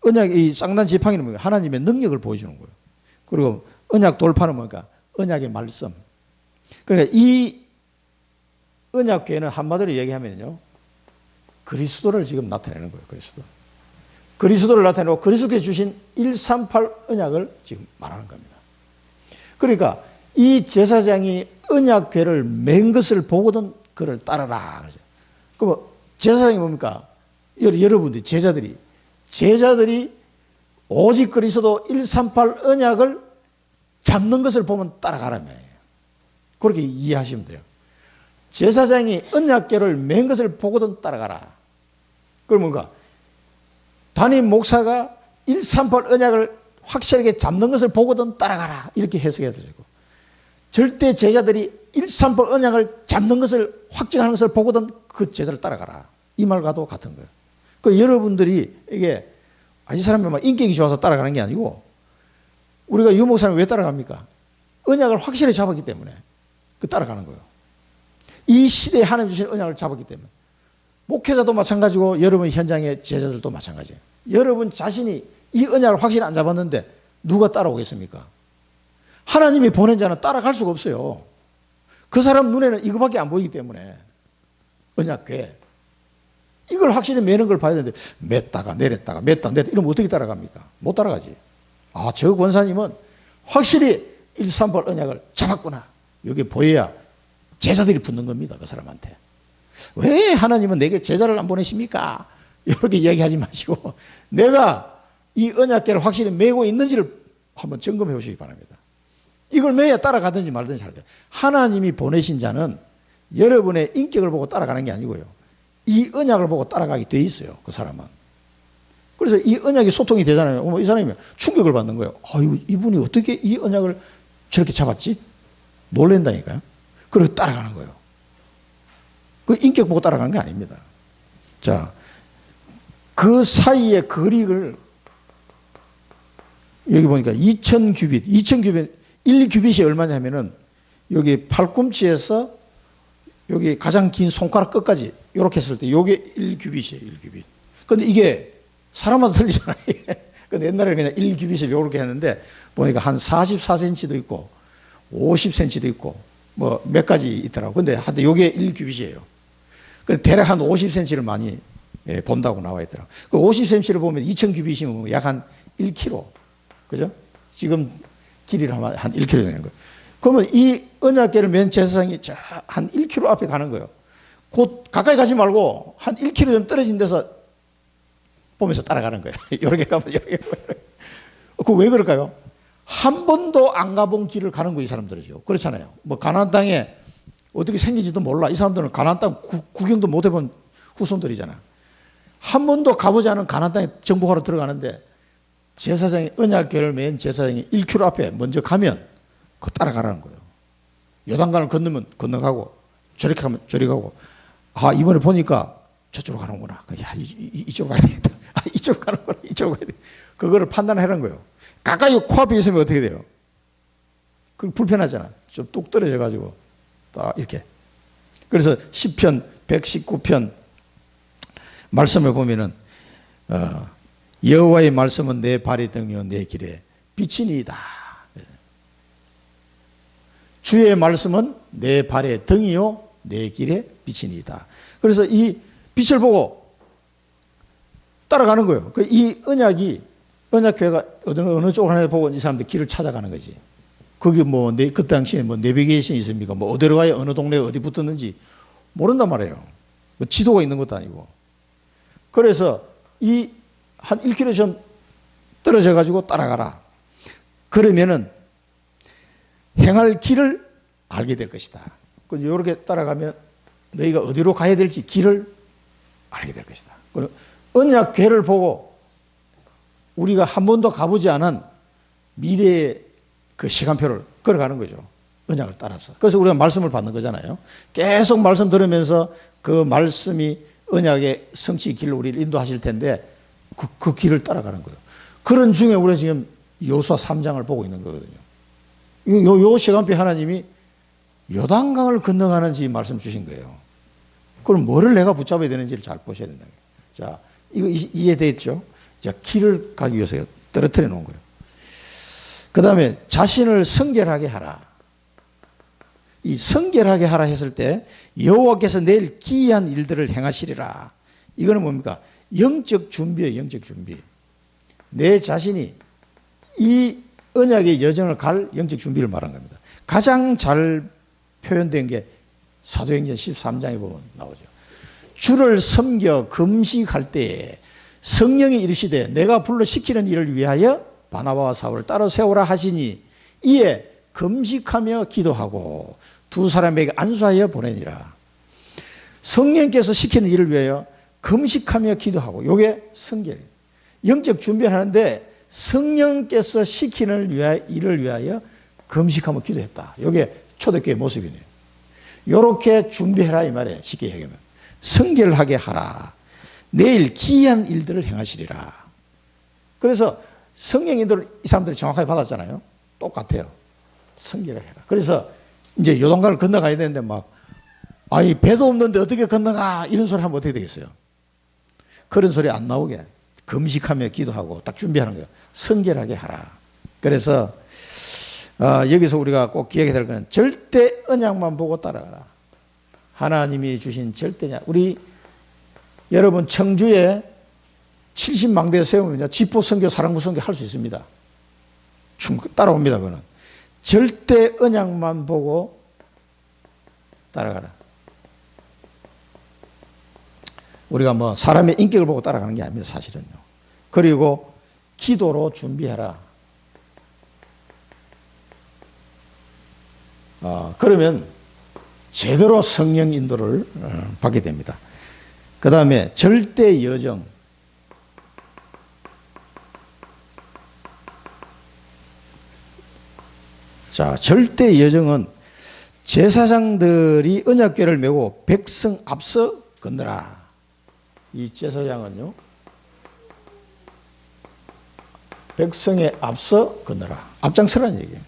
언약, 이 쌍난 지팡이는 뭡니까? 하나님의 능력을 보여주는 거예요. 그리고 언약 돌판은 뭡니까? 언약의 말씀. 그러니까 이 언약궤는 한마디로 얘기하면요, 그리스도를 지금 나타내는 거예요. 그리스도를 나타내고 그리스도께 주신 138 언약을 지금 말하는 겁니다. 그러니까 이 제사장이 언약궤를 맨 것을 보거든 그를 따르라 그러죠. 그럼 제사장이 뭡니까? 여러분들 제자들이 오직 그리스도 138 언약을 잡는 것을 보면 따라가라는 말이에요. 그렇게 이해하시면 돼요. 제사장이 언약궤를 맨 것을 보거든 따라가라. 그럼 뭔가 담임 목사가 138 언약을 확실하게 잡는 것을 보거든 따라가라. 이렇게 해석해야 되고, 절대 제자들이 138 언약을 잡는 것을 확증하는 것을 보거든 그 제자를 따라가라. 이 말과도 같은 거예요. 그 여러분들이 이게 이 사람이 막 인격이 좋아서 따라가는 게 아니고, 우리가 유 목사님 왜 따라갑니까? 언약을 확실히 잡았기 때문에 그 따라가는 거예요. 이 시대에 하나님 주신 언약을 잡았기 때문에. 목회자도 마찬가지고 여러분 현장의 제자들도 마찬가지예요. 여러분 자신이 이 언약을 확실히 안 잡았는데 누가 따라오겠습니까? 하나님이 보낸 자는 따라갈 수가 없어요. 그 사람 눈에는 이거밖에 안 보이기 때문에. 언약궤 이걸 확실히 매는 걸 봐야 되는데 맸다가 내렸다가 이러면 어떻게 따라갑니까? 못 따라가지. 저 권사님은 확실히 138 언약을 잡았구나. 여기 보여야 제자들이 붙는 겁니다. 그 사람한테. 왜 하나님은 내게 제자를 안 보내십니까? 이렇게 얘기하지 마시고 내가 이 언약궤를 확실히 메고 있는지를 한번 점검해 보시기 바랍니다. 이걸 매야 따라가든지 말든지 할 거예요. 하나님이 보내신 자는 여러분의 인격을 보고 따라가는 게 아니고요, 이 언약을 보고 따라가게 돼 있어요. 그 사람은. 그래서 이 언약이 소통이 되잖아요. 이 사람이 충격을 받는 거예요. 이분이 어떻게 이 언약을 저렇게 잡았지? 놀란다니까요. 그리고 따라가는 거예요. 그 인격 보고 따라가는 게 아닙니다. 자, 그 사이의 거리를 여기 보니까 2000규빗, 1규빗이 얼마냐 하면은 여기 팔꿈치에서 여기 가장 긴 손가락 끝까지 이렇게 했을 때 이게 1규빗이에요. 1규빗. 근데 이게 사람마다 틀리잖아요. 근데 옛날에 그냥 1규빗을 이렇게 했는데 보니까 한 44cm도 있고 50cm도 있고 뭐 몇 가지 있더라고. 근데 하여튼 이게 1규빗이에요. 근데 대략 한 50cm를 많이 본다고 나와 있더라고. 그 50cm를 보면 2000규빗이면 약 한 1km. 그죠? 지금 길이를 한 1km 되는 거예요. 그러면 이 언약궤를 맨 제사장이 한 1km 앞에 가는 거예요. 곧 가까이 가지 말고 한 1km 좀 떨어진 데서 보면서 따라가는 거예요. 이렇게 가면 이렇게 가면. 그 왜 그럴까요? 한 번도 안 가본 길을 가는 거예요, 이 사람들이죠. 그렇잖아요. 뭐 가나안 땅에 어떻게 생긴지도 몰라. 이 사람들은 가나안 땅 구경도 못 해본 후손들이잖아. 한 번도 가보지 않은 가나안 땅에 정복하러 들어가는데 제사장이 언약궤를 맨 제사장이 1km 앞에 먼저 가면 그 따라가라는 거예요. 요단강을 건너면 건너가고 저렇게 가면 저리 가고, 이번에 보니까 저쪽으로 가는구나. 이쪽으로 가야 되겠다. 이쪽으로 가는구나. 이쪽으로 가야 돼. 그거를 판단하라는 거예요. 가까이 코앞에 있으면 어떻게 돼요? 그 불편하잖아. 좀 뚝 떨어져 가지고 딱 이렇게. 그래서 시편 119편 말씀을 보면은 여호와의 말씀은 내 발의 등이요 내 길에 빛이니이다. 주의 말씀은 내 발의 등이요 내 길에 빛이니이다. 그래서 이 빛을 보고 따라가는 거예요. 이 언약궤가 어느 쪽을 하나 보고 이 사람들 길을 찾아가는 거지. 거기 그 당시에 내비게이션이 있습니까? 어디로 가야 어느 동네에 어디 붙었는지 모른단 말이에요. 지도가 있는 것도 아니고. 그래서 이 한 1km 좀 떨어져 가지고 따라가라. 그러면은 행할 길을 알게 될 것이다. 이렇게 따라가면 너희가 어디로 가야 될지 길을 알게 될 것이다. 언약궤를 보고 우리가 한 번도 가보지 않은 미래의 그 시간표를 걸어가는 거죠. 언약을 따라서. 그래서 우리가 말씀을 받는 거잖아요. 계속 말씀 들으면서 그 말씀이 언약의 성취의 길로 우리를 인도하실 텐데 그 길을 따라가는 거예요. 그런 중에 우리가 지금 여호수아 3장을 보고 있는 거거든요. 요 시간표 하나님이 요단강을 건너가는지 말씀 주신 거예요. 그럼 뭐를 내가 붙잡아야 되는지를 잘 보셔야 된다. 자, 이거 이해됐죠? 자, 길을 가기 위해서 떨어뜨려 놓은 거예요. 그 다음에 자신을 성결하게 하라. 이 성결하게 하라 했을 때 여호와께서 내일 기이한 일들을 행하시리라. 이거는 뭡니까? 영적 준비예요. 영적 준비. 내 자신이 이 언약의 여정을 갈 영적 준비를 말한 겁니다. 가장 잘 표현된 게 사도행전 13장에 보면 나오죠. 주를 섬겨 금식할 때에 성령이 이르시되 내가 불러 시키는 일을 위하여 바나바와 사울을 따로 세우라 하시니 이에 금식하며 기도하고 두 사람에게 안수하여 보내니라. 성령께서 시키는 일을 위하여 금식하며 기도하고, 요게 성결이에요. 영적 준비를 하는데 성령께서 시키는 일을 위하여 금식하며 기도했다. 요게 초대교회 모습이네요. 요렇게 준비해라 이 말이에요. 쉽게 얘기하면 성결하게 하라. 내일 기이한 일들을 행하시리라. 그래서 성령 인도를 이 사람들이 정확하게 받았잖아요. 똑같아요. 성결을 해라. 그래서 이제 요단강을 건너가야 되는데 아니 배도 없는데 어떻게 건너가 이런 소리 하면 어떻게 되겠어요? 그런 소리 안 나오게 금식하며 기도하고 딱 준비하는 거예요. 성결하게 하라. 그래서 여기서 우리가 꼭 기억해야 될 것은 절대 언약만 보고 따라가라. 하나님이 주신 절대냐. 우리 여러분 청주에 70망대 세우면 지포 선교, 사랑부 선교 할 수 있습니다. 따라옵니다. 그거는 절대 언약만 보고 따라가라. 우리가 사람의 인격을 보고 따라가는 게 아닙니다. 사실은요. 그리고 기도로 준비해라. 그러면 제대로 성령 인도를 받게 됩니다. 그 다음에 절대 여정. 자, 절대 여정은 제사장들이 언약궤를 메고 백성 앞서 건너라. 이 제사장은요, 백성에 앞서 건너라. 앞장서라는 얘기예요.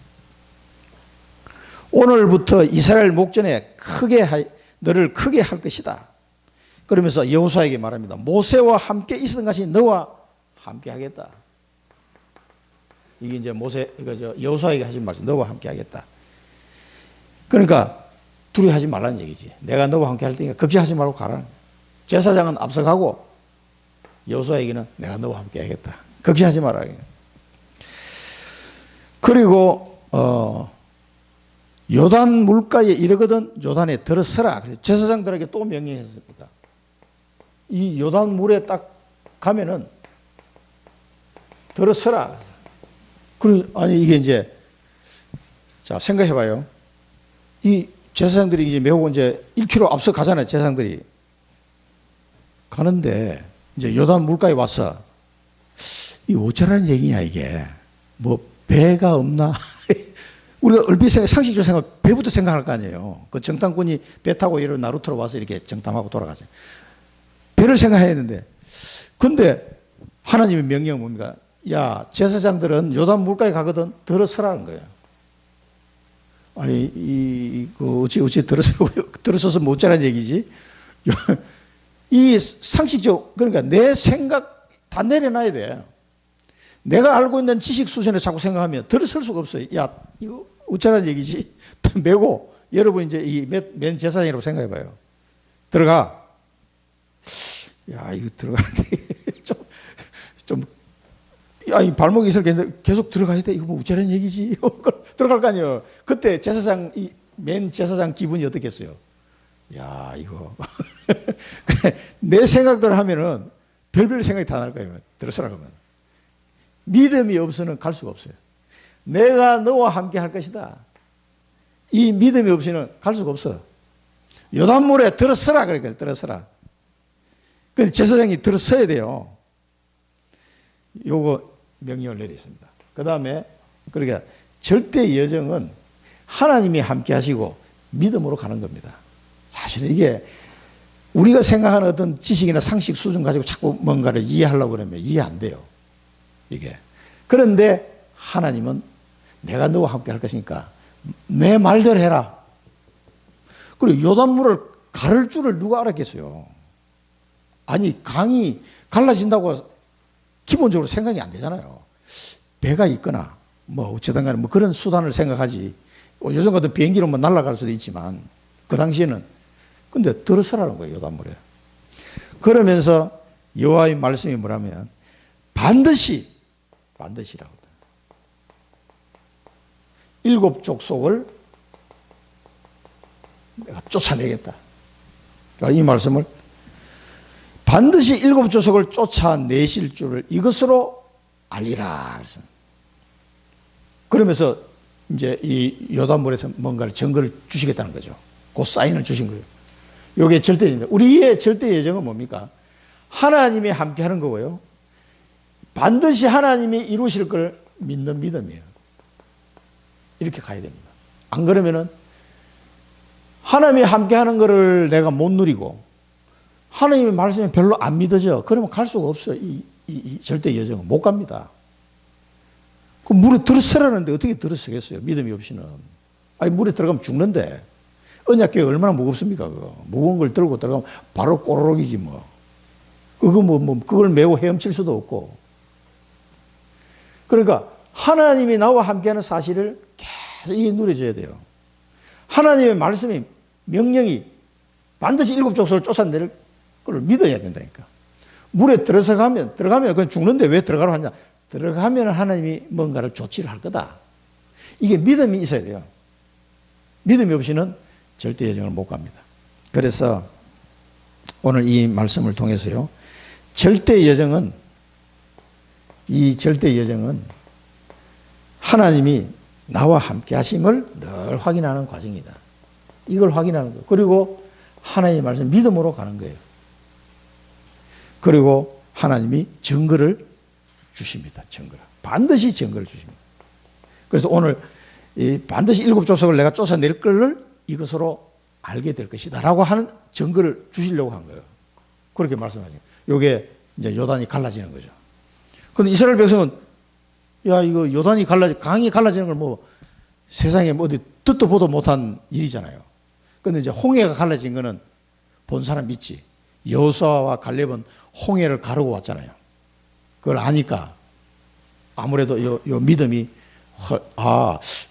오늘부터 이스라엘 목전에 너를 크게 할 것이다. 그러면서 여호수아에게 말합니다. 모세와 함께 있었던 것이 너와 함께 하겠다. 이게 이제 여호수아에게 하신 말씀, 너와 함께 하겠다. 그러니까 두려워하지 말라는 얘기지. 내가 너와 함께 할 테니까 걱정하지 말고 가라. 제사장은 앞서가고 여호수아에게는 내가 너와 함께 하겠다. 걱정하지 말아라. 그리고 요단 물가에 이르거든 요단에 들어서라. 그래서 제사장들에게 또 명령했습니다. 이 요단 물에 딱 가면은 들어서라. 아니 이게 이제 자 생각해봐요. 이 제사장들이 이제 매우 이제 1km 앞서 가잖아요. 제사장들이 가는데 이제 요단 물가에 와서 이 어쩌라는 얘기냐 이게 배가 없나? 우리가 얼핏 상식적으로 생각, 배부터 생각할 거 아니에요. 그 정탐꾼이 배 타고 이런 나루터로 와서 이렇게 정탐하고 돌아가죠. 배를 생각해야 되는데, 근데 하나님의 명령은 뭡니까? 야, 제사장들은 요단 물가에 가거든 들어서라는 거예요. 아니, 어찌 들어서서 못 자라는 얘기지? 이 상식적, 그러니까 내 생각 다 내려놔야 돼. 내가 알고 있는 지식 수준에 자꾸 생각하면 들어설 수가 없어요. 야, 이거 어쩌라는 얘기지? 메고, 여러분 이제 맨 제사장이라고 생각해봐요. 들어가. 야, 이거 들어가는데, 야, 이 발목이 있을 게 계속 들어가야 돼. 이거 어쩌라는 얘기지? 들어갈 거 아니에요. 그때 맨 제사장 기분이 어떻겠어요? 야, 이거. 내 생각대로 하면은 별별 생각이 다 날 거예요. 들어서라 그러면. 믿음이 없으면 갈 수가 없어요. 내가 너와 함께 할 것이다. 이 믿음이 없이는 갈 수가 없어. 요단물에 들어서라 그러니까 들어서라. 근데 제사장이 들어서야 돼요. 요거 명령을 내렸습니다. 그 다음에 그러니까 절대 여정은 하나님이 함께 하시고 믿음으로 가는 겁니다. 사실 이게 우리가 생각하는 어떤 지식이나 상식 수준 가지고 자꾸 뭔가를 이해하려고 그러면 이해 안 돼요. 이게. 그런데 하나님은 내가 너와 함께 할 것이니까 내 말대로 해라. 그리고 요단물을 가를 줄을 누가 알았겠어요. 아니 강이 갈라진다고 기본적으로 생각이 안 되잖아요. 배가 있거나 뭐 어쨌든 간에 뭐 그런 수단을 생각하지. 요즘 같은 비행기로 뭐 날아갈 수도 있지만 그 당시에는 근데 들어서라는 거예요. 요단물에. 그러면서 여호와의 말씀이 뭐라면 반드시라고. 7 족속을 내가 쫓아내겠다. 그러니까 이 말씀을 반드시 7 족속을 쫓아내실 줄을 이것으로 알리라. 그러면서 이제 이 요단물에서 뭔가를 증거를 주시겠다는 거죠. 그 사인을 주신 거예요. 이게 절대입니다. 우리의 절대 예정은 뭡니까? 하나님이 함께 하는 거고요. 반드시 하나님이 이루실 걸 믿는 믿음이에요. 이렇게 가야 됩니다. 안 그러면은 하나님이 함께 하는 거를 내가 못 누리고 하나님의 말씀이 별로 안 믿어져. 그러면 갈 수가 없어요. 이 절대 여정은 못 갑니다. 그 물에 들어서라는데 어떻게 들어서겠어요? 믿음이 없이는. 아니 물에 들어가면 죽는데 언약궤 얼마나 무겁습니까? 그거. 무거운 걸 들고 들어가면 바로 꼬르륵이지 뭐. 그걸 메고 헤엄칠 수도 없고. 그러니까 하나님이 나와 함께하는 사실을 계속 누려져야 돼요. 하나님의 말씀이 명령이 반드시 7 족속을 쫓아낼 걸 믿어야 된다니까. 물에 들어가면 그건 죽는데 왜 들어가라고 하냐? 들어가면 하나님이 뭔가를 조치를 할 거다. 이게 믿음이 있어야 돼요. 믿음이 없이는 절대 여정을 못 갑니다. 그래서 오늘 이 말씀을 통해서요. 절대 여정은 하나님이 나와 함께 하심을 늘 확인하는 과정이다. 이걸 확인하는 거예요. 그리고 하나님의 말씀 믿음으로 가는 거예요. 그리고 하나님이 증거를 주십니다. 증거를. 반드시 증거를 주십니다. 그래서 오늘 반드시 7 족속을 내가 쫓아낼 것을 이것으로 알게 될 것이다 라고 하는 증거를 주시려고 한 거예요. 그렇게 말씀하시죠. 이게 이제 요단이 갈라지는 거죠. 그런데 이스라엘 백성은 야 이거 요단이 강이 갈라지는 걸 뭐 세상에 뭐 어디 듣도 보도 못한 일이잖아요. 그런데 이제 홍해가 갈라진 거는 본 사람 있지. 여호수아와 갈렙은 홍해를 가르고 왔잖아요. 그걸 아니까 아무래도 요 믿음이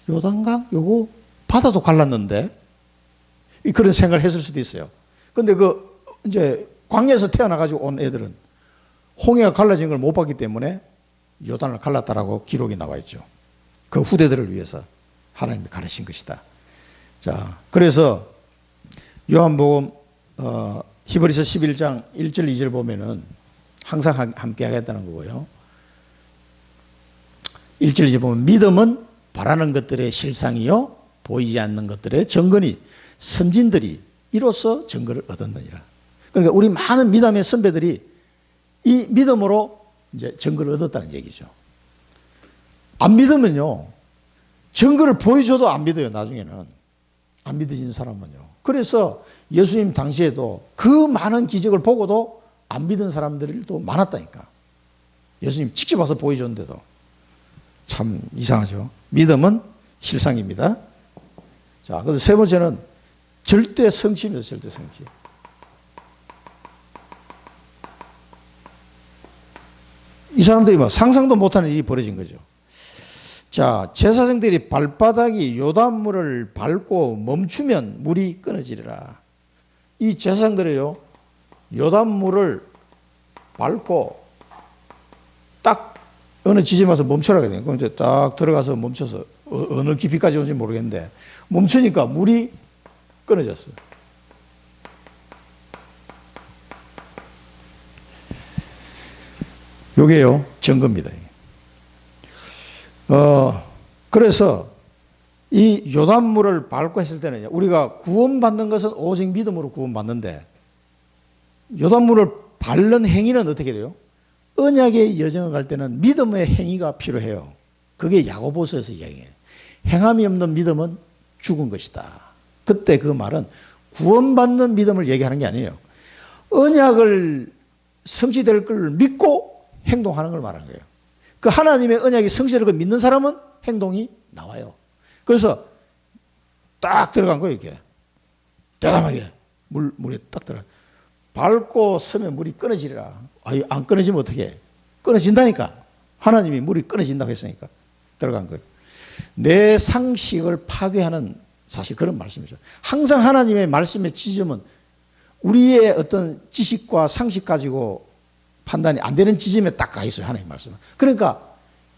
요단강 요거 바다도 갈랐는데 그런 생각을 했을 수도 있어요. 근데 이제 광야에서 태어나가지고 온 애들은 홍해가 갈라진 걸 못 봤기 때문에 요단을 갈랐다라고 기록이 나와 있죠. 그 후대들을 위해서 하나님이 가르친 것이다. 자, 그래서 요한복음 히브리서 11장 1절 2절 보면은 항상 함께 하겠다는 거고요. 1절 2절 보면 믿음은 바라는 것들의 실상이요 보이지 않는 것들의 증거니 선진들이 이로써 증거를 얻었느니라. 그러니까 우리 많은 믿음의 선배들이 이 믿음으로 이제 증거를 얻었다는 얘기죠. 안 믿으면요. 증거를 보여줘도 안 믿어요. 나중에는. 안 믿어진 사람은요. 그래서 예수님 당시에도 그 많은 기적을 보고도 안 믿은 사람들도 많았다니까. 예수님 직접 와서 보여줬는데도. 참 이상하죠. 믿음은 실상입니다. 자, 그래서 세 번째는 절대 성취입니다. 절대 성취. 이 사람들이 막 상상도 못하는 일이 벌어진 거죠. 자, 제사장들이 발바닥이 요단물을 밟고 멈추면 물이 끊어지리라. 이 제사장들이요, 요단물을 밟고 딱 어느 지점에 와서 멈춰라 그래요. 그럼 이제 딱 들어가서 멈춰서 어느 깊이까지 온지 모르겠는데 멈추니까 물이 끊어졌어요. 요게요, 증거입니다. 그래서 이 요단물을 밟고 했을 때는 우리가 구원받는 것은 오직 믿음으로 구원받는데 요단물을 밟는 행위는 어떻게 돼요? 언약의 여정을 갈 때는 믿음의 행위가 필요해요. 그게 야고보서에서 이야기해요. 행함이 없는 믿음은 죽은 것이다. 그때 그 말은 구원받는 믿음을 얘기하는 게 아니에요. 언약을 성취될 걸 믿고 행동하는 걸 말하는 거예요. 그 하나님의 언약이 성취될 걸 믿는 사람은 행동이 나와요. 그래서 딱 들어간 거예요, 이게. 대담하게. 물에 딱 들어가. 밟고 서면 물이 끊어지리라. 안 끊어지면 어떻게 해? 끊어진다니까. 하나님이 물이 끊어진다고 했으니까. 들어간 거예요. 내 상식을 파괴하는 사실 그런 말씀이죠. 항상 하나님의 말씀의 지점은 우리의 어떤 지식과 상식 가지고 판단이 안 되는 지점에 딱 가 있어요. 하나님의 말씀은. 그러니까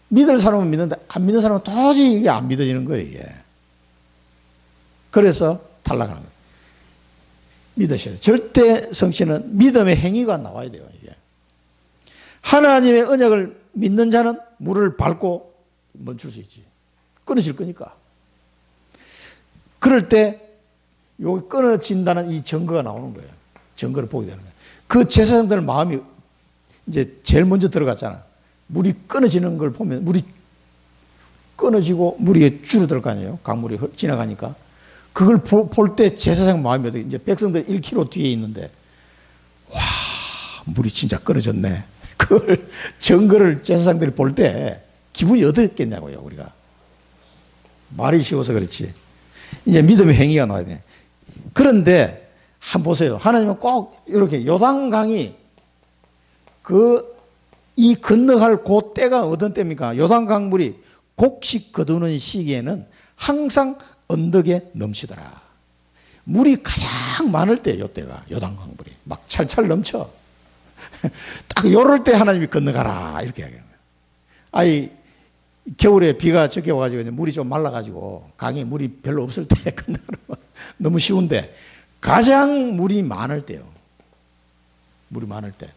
믿을 사람은 믿는데 안 믿는 사람은 도저히 이게 안 믿어지는 거예요. 이게. 그래서 탈락하는 거예요. 믿으셔야 돼요. 절대 성취는 믿음의 행위가 나와야 돼요. 이게. 하나님의 언약을 믿는 자는 물을 밟고 멈출 수 있지. 끊어질 거니까. 그럴 때 여기 끊어진다는 이 증거가 나오는 거예요. 증거를 보게 되는 거예요. 그 제사장들 마음이 이제 제일 먼저 들어갔잖아. 물이 끊어지는 걸 보면 물이 끊어지고 물이 줄어들 거 아니에요. 강물이 지나가니까. 그걸 볼 때 제사장 마음이 어떻게, 이제 백성들 1km 뒤에 있는데, 와, 물이 진짜 끊어졌네. 그걸 증거를 제사장들이 볼 때 기분이 어떻겠냐고요, 우리가. 말이 쉬워서 그렇지. 이제 믿음의 행위가 나와야 돼. 그런데 한번 보세요. 하나님은 꼭 이렇게 요단강이 이 건너갈 그 때가 어떤 때입니까? 요단강 물이 곡식 거두는 시기에는 항상 언덕에 넘치더라. 물이 가장 많을 때 요때가 요단강 물이 막 찰찰 넘쳐. 딱 요럴 때 하나님이 건너가라 이렇게 이야기하는 거예요. 아이 겨울에 비가 적게 와가지고 물이 좀 말라가지고 강에 물이 별로 없을 때 건너가는 너무 쉬운데 가장 물이 많을 때요. 물이 많을 때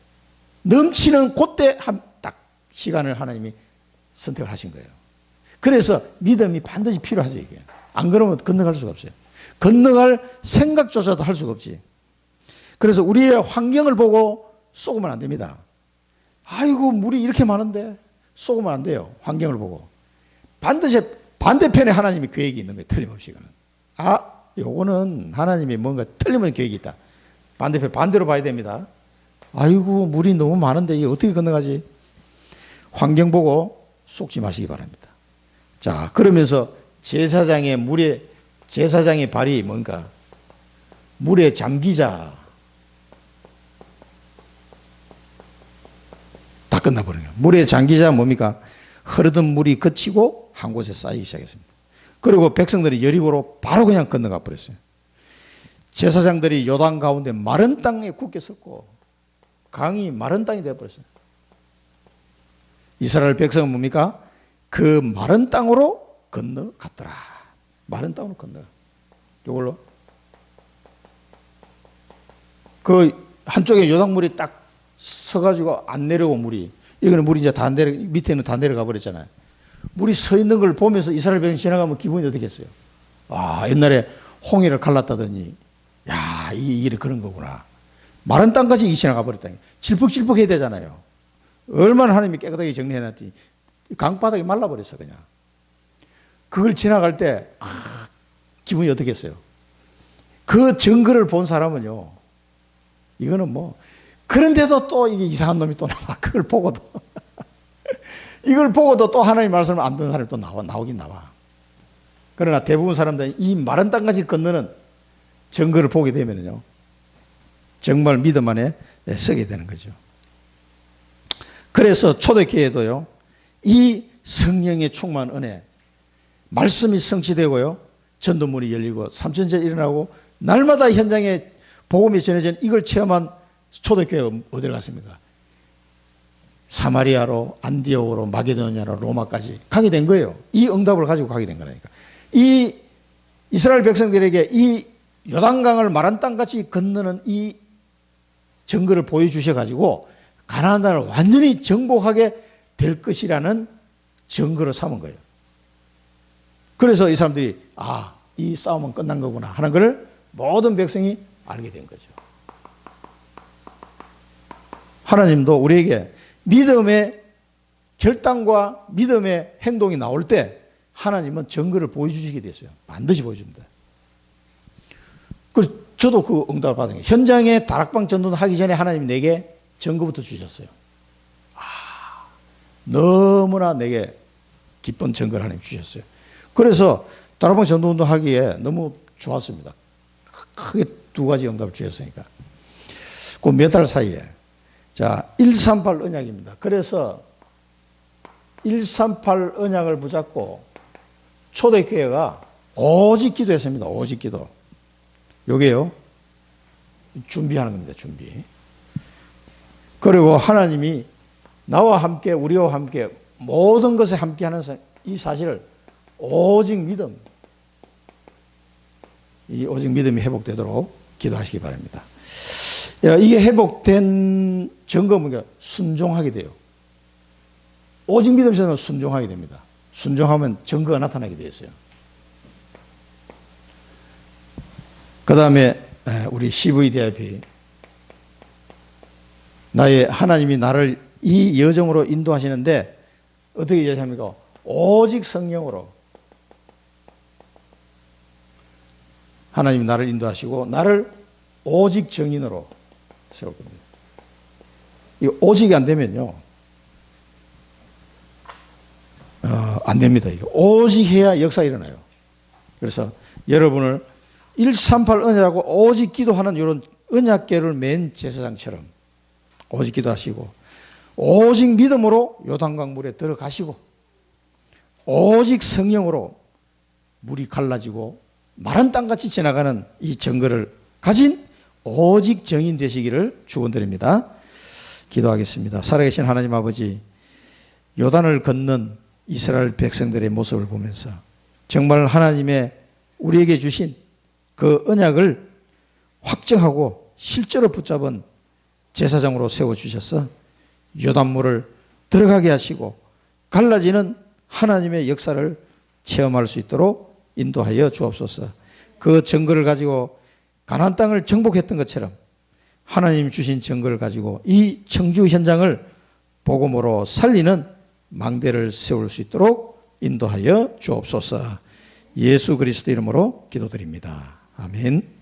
넘치는 그때 딱 시간을 하나님이 선택을 하신 거예요. 그래서 믿음이 반드시 필요하죠, 이게. 안 그러면 건너갈 수가 없어요. 건너갈 생각조차도 할 수가 없지. 그래서 우리의 환경을 보고 쏘면 안 됩니다. 아이고, 물이 이렇게 많은데 쏘면 안 돼요. 환경을 보고. 반드시 반대편에 하나님이 계획이 있는 거예요. 틀림없이. 요거는 하나님이 뭔가 틀림없는 계획이 있다. 반대로 봐야 됩니다. 아이고, 물이 너무 많은데 이게 어떻게 건너가지? 환경 보고 쏘지 마시기 바랍니다. 자, 그러면서 제사장의 발이 뭔가 물에 잠기자. 다 끝나버려요. 물에 잠기자 뭡니까? 흐르던 물이 그치고 한 곳에 쌓이기 시작했습니다. 그리고 백성들이 여리고로 바로 그냥 건너가 버렸어요. 제사장들이 요단 가운데 마른 땅에 굳게 섰고 강이 마른 땅이 되어버렸어요. 이스라엘 백성은 뭡니까? 그 마른 땅으로 건너갔더라. 마른 땅으로 건너. 이걸로 그 한쪽에 요단물이 딱 서가지고 안 내려오고 물이, 이거는 물이 이제 밑에는 다 내려가 버렸잖아요. 물이 서 있는 걸 보면서 이스라엘 백성이 지나가면 기분이 어떻겠어요? 옛날에 홍해를 갈랐다더니 야, 이게 그런 거구나. 마른 땅까지 이 지나가 버렸다. 질퍽질퍽 해야 되잖아요. 얼마나 하나님이 깨끗하게 정리해놨더니 강바닥이 말라버렸어, 그냥. 그걸 지나갈 때 기분이 어떻겠어요? 그 증거를 본 사람은요, 이거는 뭐, 그런데도 또 이게 이상한 놈이 또 나와. 그걸 보고도. 이걸 보고도 또 하나님의 말씀을 안 듣는 사람이 또 나오긴 나와. 그러나 대부분 사람들은 이 마른 땅까지 건너는 증거를 보게 되면요, 정말 믿음 안에 서게 되는 거죠. 그래서 초대교회도요, 이 성령의 충만 은혜, 말씀이 성취되고요, 전도문이 열리고 삼천제 일어나고 날마다 현장에 복음이 전해진 이걸 체험한 초대교회가 어디로 갔습니까? 사마리아로, 안디옥으로, 마게도냐로, 로마까지 가게 된 거예요. 이 응답을 가지고 가게 된 거라니까. 이 이스라엘 백성들에게 이 요단강을 마른 땅같이 건너는 이 증거를 보여주셔가지고 가나안 땅을 완전히 정복하게 될 것이라는 증거로 삼은 거예요. 그래서 이 사람들이 이 싸움은 끝난 거구나 하는 것을 모든 백성이 알게 된 거죠. 하나님도 우리에게 믿음의 결단과 믿음의 행동이 나올 때 하나님은 증거를 보여주시게 됐어요. 반드시 보여줍니다. 그래서 저도 그 응답을 받은 거예요. 현장에 다락방 전도를 하기 전에 하나님이 내게 증거부터 주셨어요. 너무나 내게 기쁜 증거를 하나님 주셨어요. 그래서 다락방 전도운동 하기에 너무 좋았습니다. 크게 두 가지 응답을 주셨으니까. 그 몇 달 사이에. 자, 138 언약입니다. 그래서 138 언약을 붙잡고 초대교회가 오직 기도했습니다. 오직 기도. 요게요. 준비하는 겁니다. 준비. 그리고 하나님이 나와 함께 우리와 함께 모든 것에 함께하는 이 사실을 오직 믿음, 이 오직 믿음이 회복되도록 기도하시기 바랍니다. 이게 회복된 증거는 순종하게 돼요. 오직 믿음 있으면 순종하게 됩니다. 순종하면 증거가 나타나게 되어 있어요. 그 다음에 우리 CVDIP, 나의 하나님이 나를 이 여정으로 인도하시는데 어떻게 얘기합니까? 오직 성령으로 하나님이 나를 인도하시고 나를 오직 정인으로 세울 겁니다. 이 오직이 안 되면요, 안 됩니다. 이거 오직 해야 역사 일어나요. 그래서 여러분을 138 언약하고 오직 기도하는 이런 언약궤를 맨 제사장처럼 오직 기도하시고 오직 믿음으로 요단강 물에 들어가시고 오직 성령으로 물이 갈라지고 마른 땅같이 지나가는 이 증거를 가진 오직 정인 되시기를 축원드립니다. 기도하겠습니다. 살아계신 하나님 아버지, 요단을 건넌 이스라엘 백성들의 모습을 보면서 정말 하나님의 우리에게 주신 그 언약을 확정하고 실제로 붙잡은 제사장으로 세워주셔서 요단물을 들어가게 하시고 갈라지는 하나님의 역사를 체험할 수 있도록 인도하여 주옵소서. 그 증거를 가지고 가나안 땅을 정복했던 것처럼 하나님 주신 증거를 가지고 이 청주 현장을 복음으로 살리는 망대를 세울 수 있도록 인도하여 주옵소서. 예수 그리스도 이름으로 기도드립니다. 아멘.